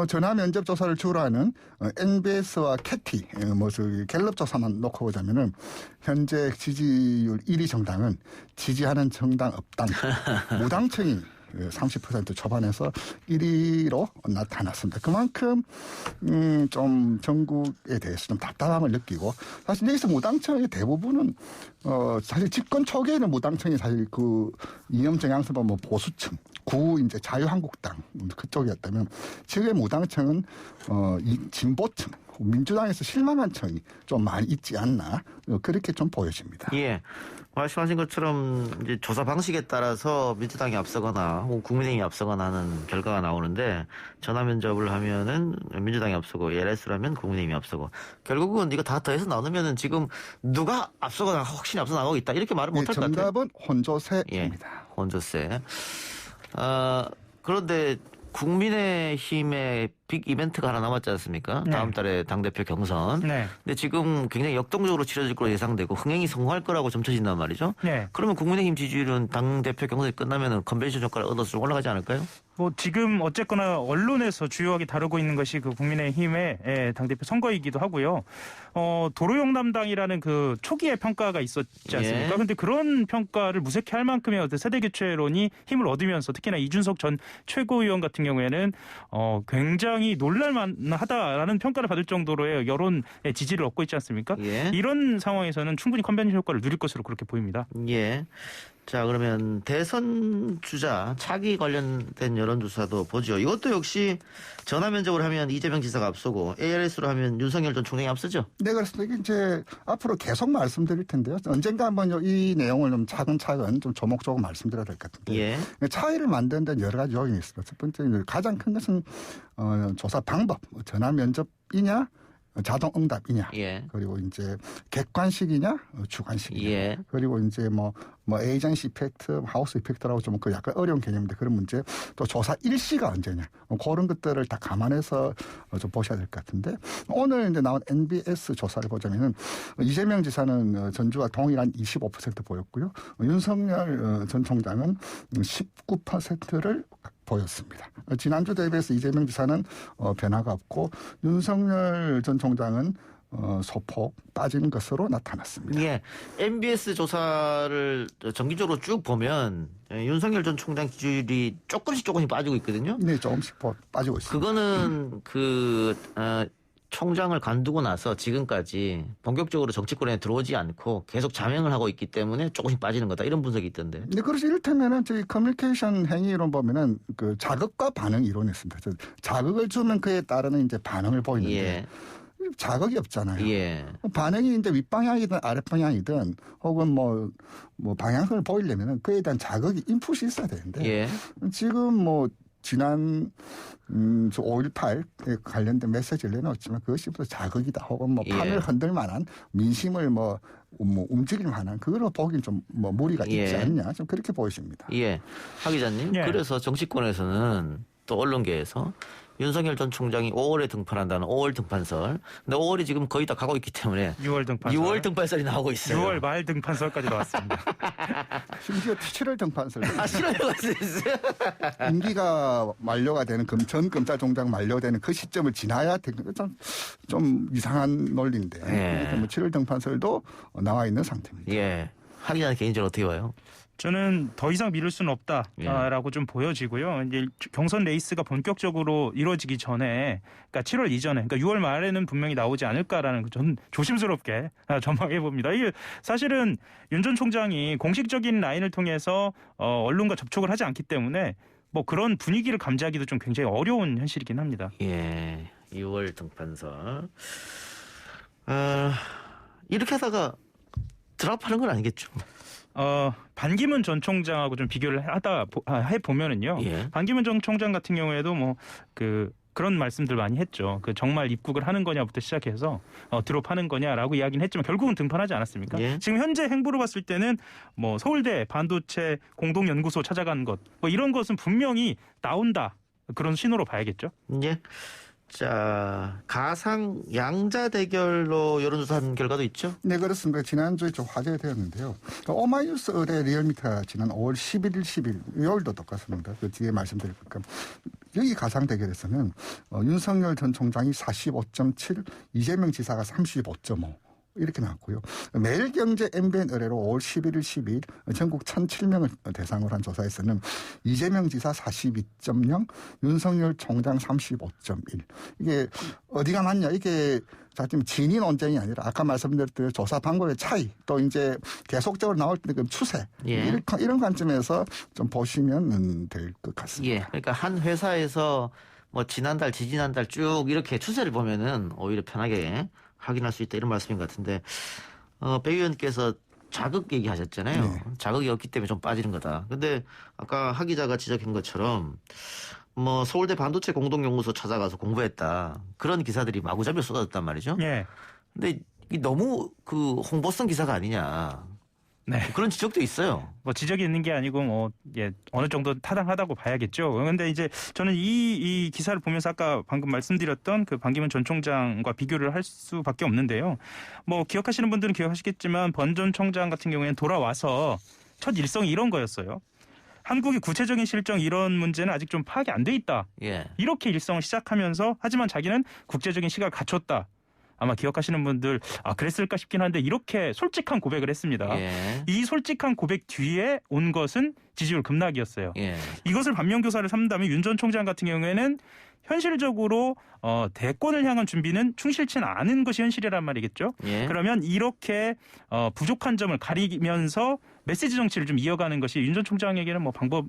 Speaker 9: 전화 면접 조사를 주로 하는 NBS와 캐티 갤럽 조사만 놓고 보자면은 현재 지지율 1위 정당은 지지하는 정당 없당 무당층이 30% 초반에서 1위로 나타났습니다. 그만큼 좀 전국에 대해서 좀 답답함을 느끼고 사실 여기서 무당층의 대부분은 사실 집권 초기에는 무당층이 사실 그 이념 정향서 보면 보수층, 이제 자유한국당 그쪽이었다면 지금의 무당층은 진보층, 민주당에서 실망한 층이 좀 많이 있지 않나 그렇게 좀 보여집니다.
Speaker 1: 예. 말씀하신 것처럼 이제 조사 방식에 따라서 민주당이 앞서거나 혹은 국민의힘이 앞서거나 하는 결과가 나오는데 전화 면접을 하면은 민주당이 앞서고 LS라면 국민의힘이 앞서고 결국은 이거 다 더해서 나누면은 지금 누가 앞서거나 확실히 앞서 나가고 있다 이렇게 말을 못할 것 같아요.
Speaker 9: 정답은 혼조세입니다.
Speaker 1: 예, 혼조세. 그런데 국민의힘의 빅 이벤트가 하나 남았지 않습니까?
Speaker 10: 네.
Speaker 1: 다음 달에 당대표 경선.
Speaker 10: 네.
Speaker 1: 근데 지금 굉장히 역동적으로 치러질 거로 예상되고 흥행이 성공할 거라고 점쳐진단 말이죠.
Speaker 10: 네.
Speaker 1: 그러면 국민의힘 지지율은 당대표 경선이 끝나면 컨벤션 효과를 얻어서 좀 올라가지 않을까요?
Speaker 10: 지금 어쨌거나 언론에서 주요하게 다루고 있는 것이 그 국민의힘의 당대표 선거이기도 하고요. 도로용담당이라는 그 초기의 평가가 있었지 않습니까? 그런데 그런 평가를 무색해할 만큼의 어떤 세대교체론이 힘을 얻으면서 특히나 이준석 전 최고위원 같은 경우에는 굉장히 놀랄만하다라는 평가를 받을 정도로의 여론의 지지를 얻고 있지 않습니까?
Speaker 1: 예.
Speaker 10: 이런 상황에서는 충분히 컨벤션 효과를 누릴 것으로 그렇게 보입니다.
Speaker 1: 예. 자, 그러면 대선 주자 차기 관련된 여론조사도 보죠. 이것도 역시 전화 면접을 하면 이재명 지사가 앞서고 ARS로 하면 윤석열 전 총장이 앞서죠.
Speaker 9: 네, 그렇습니다. 이게 이제 앞으로 계속 말씀드릴 텐데요. 언젠가 한번 이 내용을 좀 차근차근 좀 조목조목 말씀드려야 될 것 같은데.
Speaker 1: 예.
Speaker 9: 차이를 만드는 데는 여러 가지 요인이 있습니다. 첫 번째, 가장 큰 것은 조사 방법, 전화 면접이냐, 자동 응답이냐,
Speaker 1: 예.
Speaker 9: 그리고 이제 객관식이냐, 주관식이냐,
Speaker 1: 예.
Speaker 9: 그리고 이제 뭐 에이전시 이펙트, 하우스 이펙트라고 좀 그 약간 어려운 개념인데 그런 문제, 또 조사 일시가 언제냐, 그런 것들을 다 감안해서 좀 보셔야 될 것 같은데 오늘 이제 나온 NBS 조사를 보자면은 이재명 지사는 전주와 동일한 25% 보였고요, 윤석열 전 총장은 19%를 보였습니다. 지난주 대비해서 이재명 지사는 변화가 없고 윤석열 전 총장은 소폭 빠진 것으로 나타났습니다.
Speaker 1: 예. MBS 조사를 정기적으로 쭉 보면 윤석열 전 총장 지지율이 조금씩 빠지고 있거든요.
Speaker 9: 네, 조금씩 빠지고 있습니다.
Speaker 1: 그거는 총장을 관두고 나서 지금까지 본격적으로 정치권에 들어오지 않고 계속 자명을 하고 있기 때문에 조금씩 빠지는 거다. 이런 분석이 있던데.
Speaker 9: 네, 그래서 이를테면은 저희 커뮤니케이션 행위 이론 보면은 그 자극과 반응 이론이 있습니다. 자극을 주면 그에 따르는 이제 반응을 보이는데
Speaker 1: 예.
Speaker 9: 자극이 없잖아요.
Speaker 1: 예.
Speaker 9: 반응이 이제 윗방향이든 아랫방향이든 혹은 뭐 방향성을 보이려면은 그에 대한 자극이 인풋이 있어야 되는데
Speaker 1: 예.
Speaker 9: 지금 뭐 지난 5.18에 관련된 메시지를 내놓았지만 그것이 또 자극이다 혹은 뭐 판을
Speaker 1: 예.
Speaker 9: 흔들 만한 민심을 뭐 움직일 만한 그걸로 보기엔 좀 뭐 무리가 있지
Speaker 1: 예.
Speaker 9: 않냐 좀 그렇게 보이십니다.
Speaker 1: 예. 하 기자님.
Speaker 10: 예.
Speaker 1: 그래서 정치권에서는 또 언론계에서 윤석열 전 총장이 5월에 등판한다는 5월 등판설. 근데 5월이 지금 거의 다 가고 있기 때문에
Speaker 10: 6월 등판설.
Speaker 1: 6월 등판설이 나오고 있어요.
Speaker 10: 6월 말 등판설까지 나왔습니다.
Speaker 9: 심지어 7월 등판설.
Speaker 1: 싫어요. 있어요.
Speaker 9: 임기가 만료가 되는 전 검찰총장 만료되는 그 시점을 지나야 되는 좀 이상한 논리인데
Speaker 1: 예.
Speaker 9: 뭐 7월 등판설도 나와 있는 상태입니다.
Speaker 1: 예. 하 기자는 개인적으로 어떻게 봐요?
Speaker 10: 저는 더 이상 미룰 수는 없다라고 좀 보여지고요. 이제 경선 레이스가 본격적으로 이루어지기 전에, 그러니까 7월 이전에, 그러니까 6월 말에는 분명히 나오지 않을까라는 저는 조심스럽게 전망해 봅니다. 이게 사실은 윤 전 총장이 공식적인 라인을 통해서 언론과 접촉을 하지 않기 때문에 뭐 그런 분위기를 감지하기도 좀 굉장히 어려운 현실이긴 합니다.
Speaker 1: 예. 6월 등판설. 이렇게 하다가 드랍하는 건 아니겠죠?
Speaker 10: 반기문 전 총장하고 좀 비교를 해보면은요.
Speaker 1: 예.
Speaker 10: 반기문 전 총장 같은 경우에도 뭐 그런 말씀들 많이 했죠. 그 정말 입국을 하는 거냐부터 시작해서 드롭하는 거냐라고 이야기는 했지만 결국은 등판하지 않았습니까?
Speaker 1: 예.
Speaker 10: 지금 현재 행보로 봤을 때는 뭐 서울대 반도체 공동연구소 찾아가는 것 뭐 이런 것은 분명히 나온다. 그런 신호로 봐야겠죠.
Speaker 1: 예. 자, 가상 양자 대결로 여론조사한 결과도 있죠?
Speaker 9: 네, 그렇습니다. 지난주에 좀 화제되었는데요. 오마이뉴스 의뢰 리얼미터가 지난 5월 11일, 10일, 6월도 똑같습니다. 그 뒤에 말씀드릴 겁니다. 여기 가상 대결에서는 윤석열 전 총장이 45.7, 이재명 지사가 35.5. 이렇게 나왔고요. 매일경제 MBN 의뢰로 5월 11일, 12일 전국 1,007명을 대상으로 한 조사에서는 이재명 지사 42.0, 윤석열 총장 35.1. 이게 어디가 맞냐? 이게 지금 진위 논쟁이 아니라 아까 말씀드렸던 조사 방법의 차이 또 이제 계속적으로 나올 때 그 추세
Speaker 1: 예.
Speaker 9: 이런 관점에서 좀 보시면 될 것 같습니다.
Speaker 1: 예. 그러니까 한 회사에서 뭐 지난달, 지지난달 쭉 이렇게 추세를 보면은 오히려 편하게 확인할 수 있다 이런 말씀인 것 같은데 배 의원께서 자극 얘기하셨잖아요.
Speaker 9: 네.
Speaker 1: 자극이 없기 때문에 좀 빠지는 거다. 근데 아까 하 기자가 지적한 것처럼 뭐 서울대 반도체 공동연구소 찾아가서 공부했다. 그런 기사들이 마구잡이로 쏟아졌단 말이죠.
Speaker 10: 예.
Speaker 1: 근데 이 너무 그 홍보성 기사가 아니냐.
Speaker 10: 네.
Speaker 1: 그런 지적도 있어요.
Speaker 10: 뭐 지적이 있는 게 아니고 어느 정도 타당하다고 봐야겠죠. 그런데 이제 저는 이 기사를 보면서 아까 방금 말씀드렸던 그 반기문 전 총장과 비교를 할 수밖에 없는데요. 뭐 기억하시는 분들은 기억하시겠지만 번 전 총장 같은 경우에는 돌아와서 첫 일성이 이런 거였어요. 한국의 구체적인 실정 이런 문제는 아직 좀 파악이 안 돼 있다.
Speaker 1: 예.
Speaker 10: 이렇게 일성을 시작하면서 하지만 자기는 국제적인 시각을 갖췄다. 아마 기억하시는 분들 그랬을까 싶긴 한데 이렇게 솔직한 고백을 했습니다.
Speaker 1: 예.
Speaker 10: 이 솔직한 고백 뒤에 온 것은 지지율 급락이었어요.
Speaker 1: 예.
Speaker 10: 이것을 반면교사를 삼는다면 윤 전 총장 같은 경우에는 현실적으로 대권을 향한 준비는 충실치는 않은 것이 현실이란 말이겠죠.
Speaker 1: 예.
Speaker 10: 그러면 이렇게 부족한 점을 가리면서 메시지 정치를 좀 이어가는 것이 윤 전 총장에게는 뭐 방법,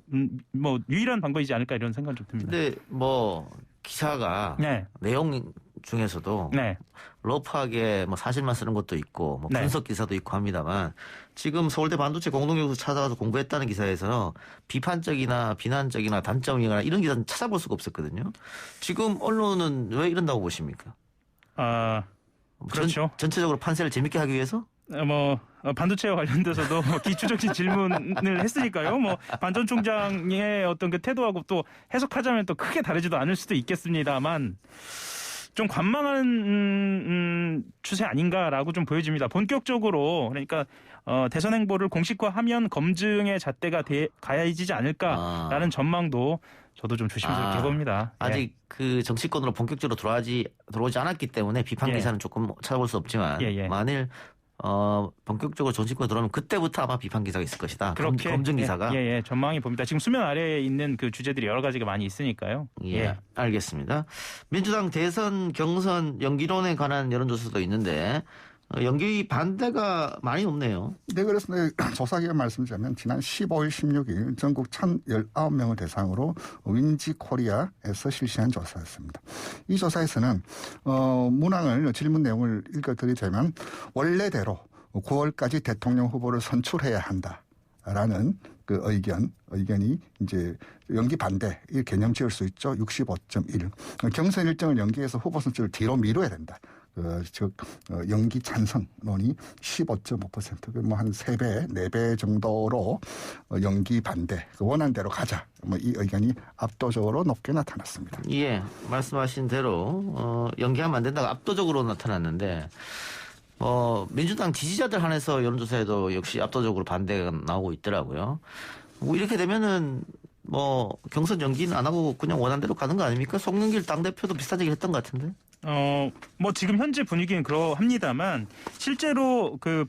Speaker 10: 뭐 유일한 방법이지 않을까 이런 생각 좀 듭니다.
Speaker 1: 근데 뭐 기사가
Speaker 10: 네.
Speaker 1: 내용 중에서도
Speaker 10: 네.
Speaker 1: 러프하게 뭐 사실만 쓰는 것도 있고 뭐
Speaker 10: 네.
Speaker 1: 분석 기사도 있고 합니다만 지금 서울대 반도체 공동연구소 찾아가서 공부했다는 기사에서 비판적이나 비난적이나 단점이거나 이런 기사는 찾아볼 수가 없었거든요. 지금 언론은 왜 이런다고 보십니까?
Speaker 10: 아, 그렇죠.
Speaker 1: 전체적으로 판세를 재밌게 하기 위해서?
Speaker 10: 반도체와 관련돼서도 뭐 기초적인 질문을 했으니까요. 뭐 반 전 총장의 어떤 그 태도하고 또 해석하자면 또 크게 다르지도 않을 수도 있겠습니다만 좀 관망하는 추세 아닌가라고 좀 보여집니다. 본격적으로 그러니까 대선 행보를 공식화하면 검증의 잣대가 가야지지 않을까라는 전망도 저도 좀 조심스럽게 해봅니다.
Speaker 1: 아직
Speaker 10: 예.
Speaker 1: 그 정치권으로 본격적으로 들어오지 않았기 때문에 비판
Speaker 10: 예.
Speaker 1: 기사는 조금 찾아볼 수 없지만
Speaker 10: 예.
Speaker 1: 만일 본격적으로 정치권에 들어오면 그때부터 아마 비판 기사가 있을 것이다.
Speaker 10: 그렇게
Speaker 1: 검증 기사가.
Speaker 10: 예, 전망이 봅니다. 지금 수면 아래에 있는 그 주제들이 여러 가지가 많이 있으니까요.
Speaker 1: 예, 알겠습니다. 민주당 대선 경선 연기론에 관한 여론조사도 있는데 연기 반대가 많이 높네요.
Speaker 9: 네, 그래서 조사기관 말씀드리면 지난 15일, 16일 전국 1,019명을 대상으로 윈지 코리아에서 실시한 조사였습니다. 이 조사에서는 문항을 질문 내용을 읽어드리자면 원래대로 9월까지 대통령 후보를 선출해야 한다라는 그 의견이 이제 연기 반대 이 개념 지을 수 있죠. 65.1. 경선 일정을 연기해서 후보 선출을 뒤로 미뤄야 된다. 즉 연기 찬성론이 15.5%, 뭐 한 3배, 4배 정도로 연기 반대, 원안대로 가자. 뭐 이 의견이 압도적으로 높게 나타났습니다.
Speaker 1: 예, 말씀하신 대로 연기하면 안 된다고 압도적으로 나타났는데 민주당 지지자들 한해서 여론조사에도 역시 압도적으로 반대가 나오고 있더라고요. 뭐 이렇게 되면은 뭐 경선 연기는 안 하고 그냥 원안대로 가는 거 아닙니까? 송영길 당대표도 비슷한 얘기를 했던 것 같은데.
Speaker 10: 뭐 지금 현재 분위기는 그러합니다만 실제로 그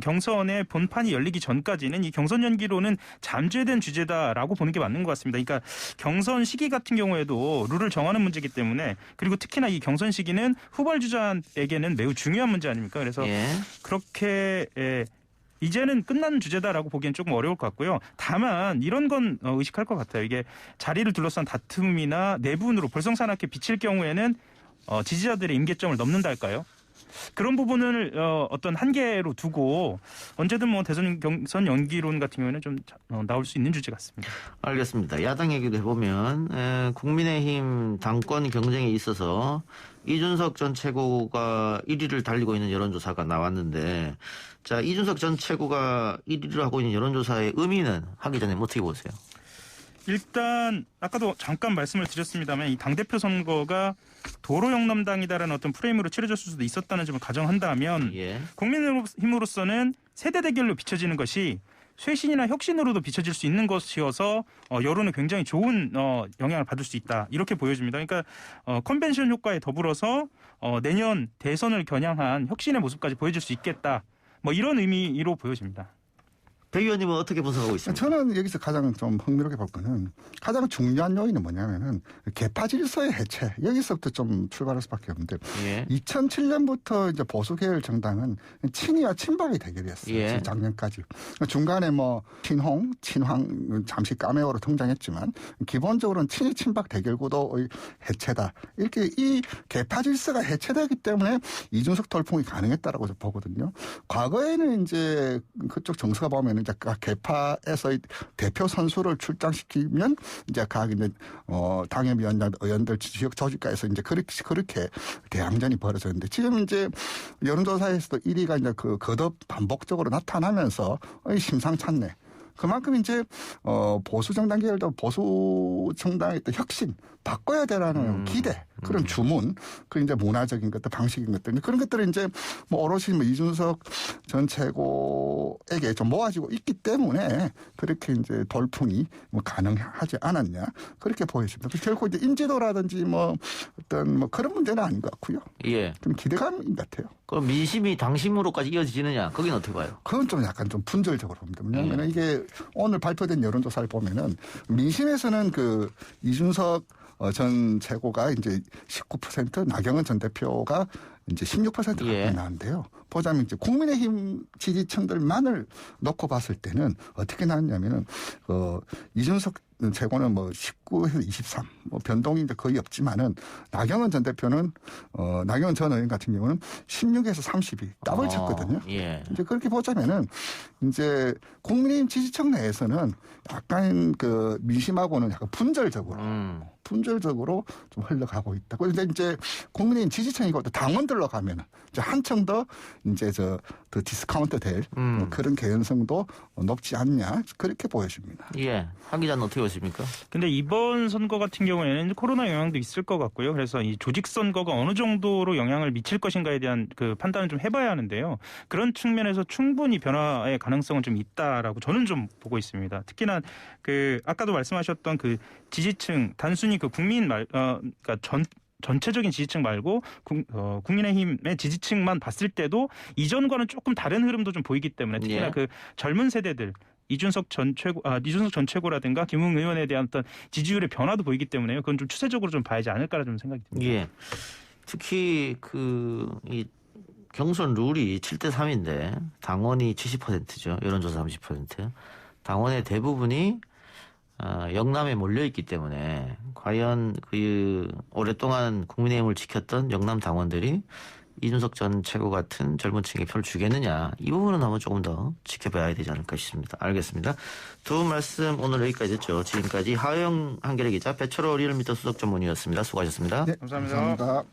Speaker 10: 경선의 본판이 열리기 전까지는 이 경선 연기로는 잠재된 주제다라고 보는 게 맞는 것 같습니다. 그러니까 경선 시기 같은 경우에도 룰을 정하는 문제이기 때문에 그리고 특히나 이 경선 시기는 후보주자에게는 매우 중요한 문제 아닙니까? 그래서 그렇게 이제는 끝난 주제다라고 보기엔 조금 어려울 것 같고요. 다만 이런 건 의식할 것 같아요. 이게 자리를 둘러싼 다툼이나 내분으로 볼썽사납게 비칠 경우에는 지지자들의 임계점을 넘는다 할까요? 그런 부분을 어떤 한계로 두고 언제든 뭐 대선 경선 연기론 같은 경우에는 좀 나올 수 있는 주제 같습니다.
Speaker 1: 알겠습니다. 야당 얘기도 해보면 국민의힘 당권 경쟁에 있어서 이준석 전 최고가 1위를 달리고 있는 여론조사가 나왔는데 자 이준석 전 최고가 1위를 하고 있는 여론조사의 의미는 하기 전에 어떻게 보세요?
Speaker 10: 일단 아까도 잠깐 말씀을 드렸습니다만 이 당대표 선거가 도로영남당이다라는 어떤 프레임으로 치러졌을 수도 있었다는 점을 가정한다면 국민의힘으로서는 세대 대결로 비춰지는 것이 쇄신이나 혁신으로도 비춰질 수 있는 것이어서 여론에 굉장히 좋은 영향을 받을 수 있다. 이렇게 보여집니다. 그러니까 컨벤션 효과에 더불어서 내년 대선을 겨냥한 혁신의 모습까지 보여줄 수 있겠다. 뭐 이런 의미로 보여집니다.
Speaker 1: 배 의원님은 어떻게 분석하고 있습니까?
Speaker 9: 저는 여기서 가장 좀 흥미롭게 볼 거는 가장 중요한 요인은 뭐냐면은 개파 질서의 해체 여기서부터 좀 출발할 수밖에 없는데 2007년부터 이제 보수 계열 정당은 친이와 친박의 대결이었어요. 작년까지 중간에 뭐 친홍, 친황 잠시 까메오로 등장했지만 기본적으로는 친이 친박 대결 구도의 해체다. 이렇게 이 개파 질서가 해체되기 때문에 이준석 돌풍이 가능했다라고 보거든요. 과거에는 이제 그쪽 정서가 보면 이제 각 개파에서 대표 선수를 출장시키면 이제 각 이제 당협위원장 의원들 지역 조직가에서 이제 그렇게 대항전이 벌어졌는데 지금 이제 여론조사에서도 1위가 이제 그 거듭 반복적으로 나타나면서 심상찮네. 그만큼 이제 보수 정당 계열도 보수 정당의 또 혁신 바꿔야 되라는 기대 그런 주문 그 이제 문화적인 것들 방식인 것들 그런 것들을 이제 뭐 오롯이 뭐 이준석 전 최고에게 좀 모아지고 있기 때문에 그렇게 이제 돌풍이 뭐 가능하지 않았냐 그렇게 보여집니다. 결코 이제 인지도라든지 뭐 어떤 뭐 그런 문제는 아닌 것 같고요. 좀 기대감인 것 같아요.
Speaker 1: 그럼 민심이 당심으로까지 이어지느냐 거기는 어떻게 봐요?
Speaker 9: 그건 좀 약간 좀 분절적으로 봅니다. 왜냐하면 이게 오늘 발표된 여론조사를 보면은 민심에서는 그 이준석 전 최고가 이제 19%, 나경원 전 대표가 이제 16%가
Speaker 1: 예.
Speaker 9: 나왔는데요. 보자면 이제 국민의힘 지지층들만을 놓고 봤을 때는 어떻게 나왔냐면은 이준석 최고는 뭐 19에서 23, 뭐 변동이 이제 거의 없지만은 나경원 전 대표는 나경원 전 의원 같은 경우는 16에서 30이 더블 쳤거든요.
Speaker 1: 예.
Speaker 9: 이제 그렇게 보자면은 이제 국민의힘 지지층 내에서는 약간 그 민심하고는 약간 분절적으로 좀 흘러가고 있다. 그런데 이제 국민의힘 지지층이고 또 당원들로 가면은 이제 한층 더 이제 더 디스카운트 될 그런 개연성도 높지 않냐 그렇게 보여집니다.
Speaker 1: 예. 한 기자는 어떻게 보십니까?
Speaker 10: 근데 이번 선거 같은 경우에는 코로나 영향도 있을 것 같고요. 그래서 이 조직 선거가 어느 정도로 영향을 미칠 것인가에 대한 그 판단을 좀 해봐야 하는데요. 그런 측면에서 충분히 변화의 가능성은 좀 있다라고 저는 좀 보고 있습니다. 특히나 그 아까도 말씀하셨던 그 지지층 단순히 그 국민 그러니까 전체적인 지지층 말고 국민의힘의 지지층만 봤을 때도 이전과는 조금 다른 흐름도 좀 보이기 때문에 특히나
Speaker 1: 예.
Speaker 10: 그 젊은 세대들 이준석 전 최고라든가 김웅 의원에 대한 어떤 지지율의 변화도 보이기 때문에 그건 좀 추세적으로 좀 봐야지 않을까라 좀 생각이 듭니다.
Speaker 1: 예. 특히 이 경선 룰이 7대 3인데 당원이 70%죠. 여론조사 30%. 당원의 대부분이 영남에 몰려 있기 때문에 과연 그 오랫동안 국민의힘을 지켰던 영남 당원들이 이준석 전 최고 같은 젊은 층에 표를 주겠느냐, 이 부분은 한번 조금 더 지켜봐야 되지 않을까 싶습니다. 알겠습니다. 두 분 말씀 오늘 여기까지 했죠. 지금까지 하영 한겨레 기자, 배철호 리얼미터 수석 전문위였습니다. 수고하셨습니다.
Speaker 9: 네, 감사합니다.